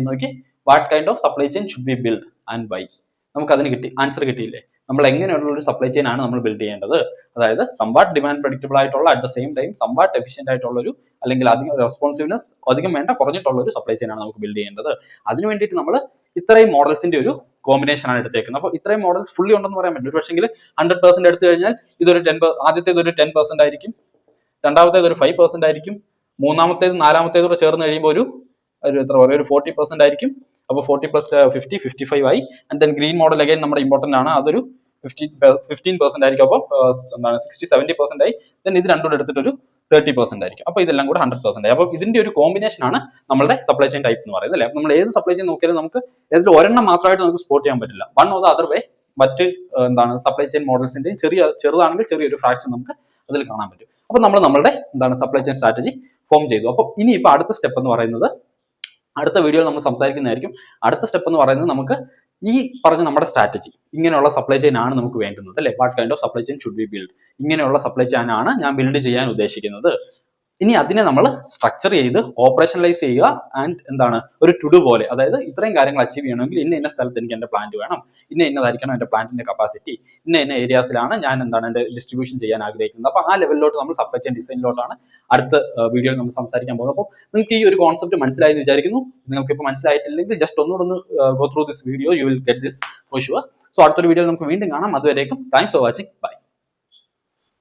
നോക്കി, what kind of supply chain should be build and buy, നമുക്ക് അതിന് ആൻസർ കിട്ടിയില്ലേ. നമ്മൾ എങ്ങനെയുള്ള ഒരു സപ്ലൈ ചെയിൻ ആണ് നമ്മൾ ബിൽഡ് ചെയ്യേണ്ടത്. അതായത് സംവാട്ട് ഡിമാൻഡ് പ്രഡിക്റ്റബിൾ ആയിട്ടുള്ള at the same time somewhat efficient ആയിട്ടുള്ള ഒരു അല്ലെങ്കിൽ അധികം റെസ്പോൺസീവ്നെസ് അധികം വേണ്ട കുറഞ്ഞിട്ടുള്ള ഒരു സപ്ലൈ ചെയിൻ ആണ് നമുക്ക് ബിൽഡ് ചെയ്യേണ്ടത്. അതിന് വേണ്ടിയിട്ട് നമ്മൾ ഇത്രയും മോഡൽസിന്റെ ഒരു കോമ്പിനേഷൻ ആണ് എടുത്തേക്കുന്നത്. അപ്പോൾ ഇത്രയും മോഡൽസ് ഫുള്ളി ഉണ്ടെന്ന് പറയാൻ പറ്റും. ഒരു പക്ഷേ 100% എടുത്തു കഴിഞ്ഞാൽ ഇതൊരു 10, ആദ്യത്തേത് ഒരു 10% ആയിരിക്കും, രണ്ടാമത്തേത് ഒരു 5% ആയിരിക്കും, മൂന്നാമത്തേത് നാലാമത്തേത് കൂടെ ചേർന്ന് കഴിയുമ്പോൾ ഒരു 40% ആയിരിക്കും. അപ്പോൾ 40 + 50 55 ആയി. And then green model again നമ്മുടെ ഇമ്പോർട്ടന്റ് ആണ്, അതൊരു 15% ആയിരിക്കും. അപ്പോൾ 60-70% ആയി. ദെൻ ഇത് രണ്ടും കൂടെ എടുത്തിട്ട് ഒരു 30% ആയിരിക്കും. അപ്പോൾ ഇതെല്ലാം കൂടെ 100% ആയി. അപ്പോൾ ഇതിന്റെ ഒരു കോമ്പിനേഷൻ ആണ് നമ്മുടെ സപ്ലൈ ചെയിൻ ടൈപ്പ് എന്ന് പറയുന്നത്, അല്ലേ? നമ്മൾ ഏത് സപ്ലൈ ചെയിൻ നോക്കിയാലും നമുക്ക് ഏതൊരു ഒരെണ്ണം മാത്രമായിട്ട് നമുക്ക് സ്പോട്ട് ചെയ്യാൻ പറ്റില്ല. One or the other way മറ്റ് സപ്ലൈ ചെയിൻ മോഡൽസിന്റെയും ചെറുതാണെങ്കിൽ ചെറിയൊരു ഫ്രാക്ഷൻ നമുക്ക് അതിൽ കാണാൻ പറ്റും. അപ്പോൾ നമ്മൾ നമ്മളുടെ സപ്ലൈ ചെയിൻ സ്ട്രാറ്റജി ഫോം ചെയ്തു. അപ്പോൾ ഇനിയിപ്പോൾ അടുത്ത സ്റ്റെപ്പ് എന്ന് പറയുന്നത്, അടുത്ത വീഡിയോയിൽ നമ്മൾ സംസാരിക്കുന്നതായിരിക്കും. അടുത്ത സ്റ്റെപ്പ് എന്ന് പറയുന്നത് നമുക്ക് ഈ പറഞ്ഞ നമ്മുടെ സ്ട്രാറ്റജി, ഇങ്ങനെയുള്ള സപ്ലൈ ചെയിൻ ആണ് നമുക്ക് വേണ്ടുന്നത്, അല്ലെ? What kind of supply chain should be build, ഇങ്ങനെയുള്ള സപ്ലൈ ചെയിൻ ആണ് ഞാൻ ബിൽഡ് ചെയ്യാൻ ഉദ്ദേശിക്കുന്നത്. ഇനി അതിനെ നമ്മൾ സ്ട്രക്ചർ ചെയ്ത് ഓപ്പറേഷണലൈസ് ചെയ്യുക ആൻഡ് ഒരു ടു ഡു പോലെ, അതായത് ഇത്രയും കാര്യങ്ങൾ അച്ചീവ് ചെയ്യണമെങ്കിൽ ഇന്ന സ്ഥലത്ത് എനിക്ക് എന്റെ പ്ലാന്റ് വേണം, ഇന്നതായിരിക്കണം എന്റെ പ്ലാന്റിന്റെ കപ്പാസിറ്റി, ഇന്ന ഏരിയാസിലാണ് ഞാൻ എന്റെ ഡിസ്ട്രിബ്യൂഷൻ ചെയ്യാൻ ആഗ്രഹിക്കുന്നത്. അപ്പോൾ ആ ലെവലിലോട്ട് നമ്മൾ സപ്ലൈ ചെയിൻ ഡിസൈനിലോട്ടാണ് അടുത്ത വീഡിയോയിൽ നമ്മൾ സംസാരിക്കാൻ പോകുന്നത്. അപ്പോൾ നിങ്ങൾക്ക് ഈ ഒരു കോൺസെപ്റ്റ് മനസ്സിലായി എന്ന് വിചാരിക്കുന്നു. നിങ്ങൾക്ക് ഇപ്പോൾ മനസ്സിലായിട്ടില്ലെങ്കിൽ ജസ്റ്റ് ഒന്നുകൂടെ go through this video, you will get this for sure. So അടുത്തൊരു വീഡിയോയിൽ നമുക്ക് വീണ്ടും കാണാം. അതുവരേക്കും താങ്ക്സ് ഫോർ വാച്ചിങ്. ബൈ.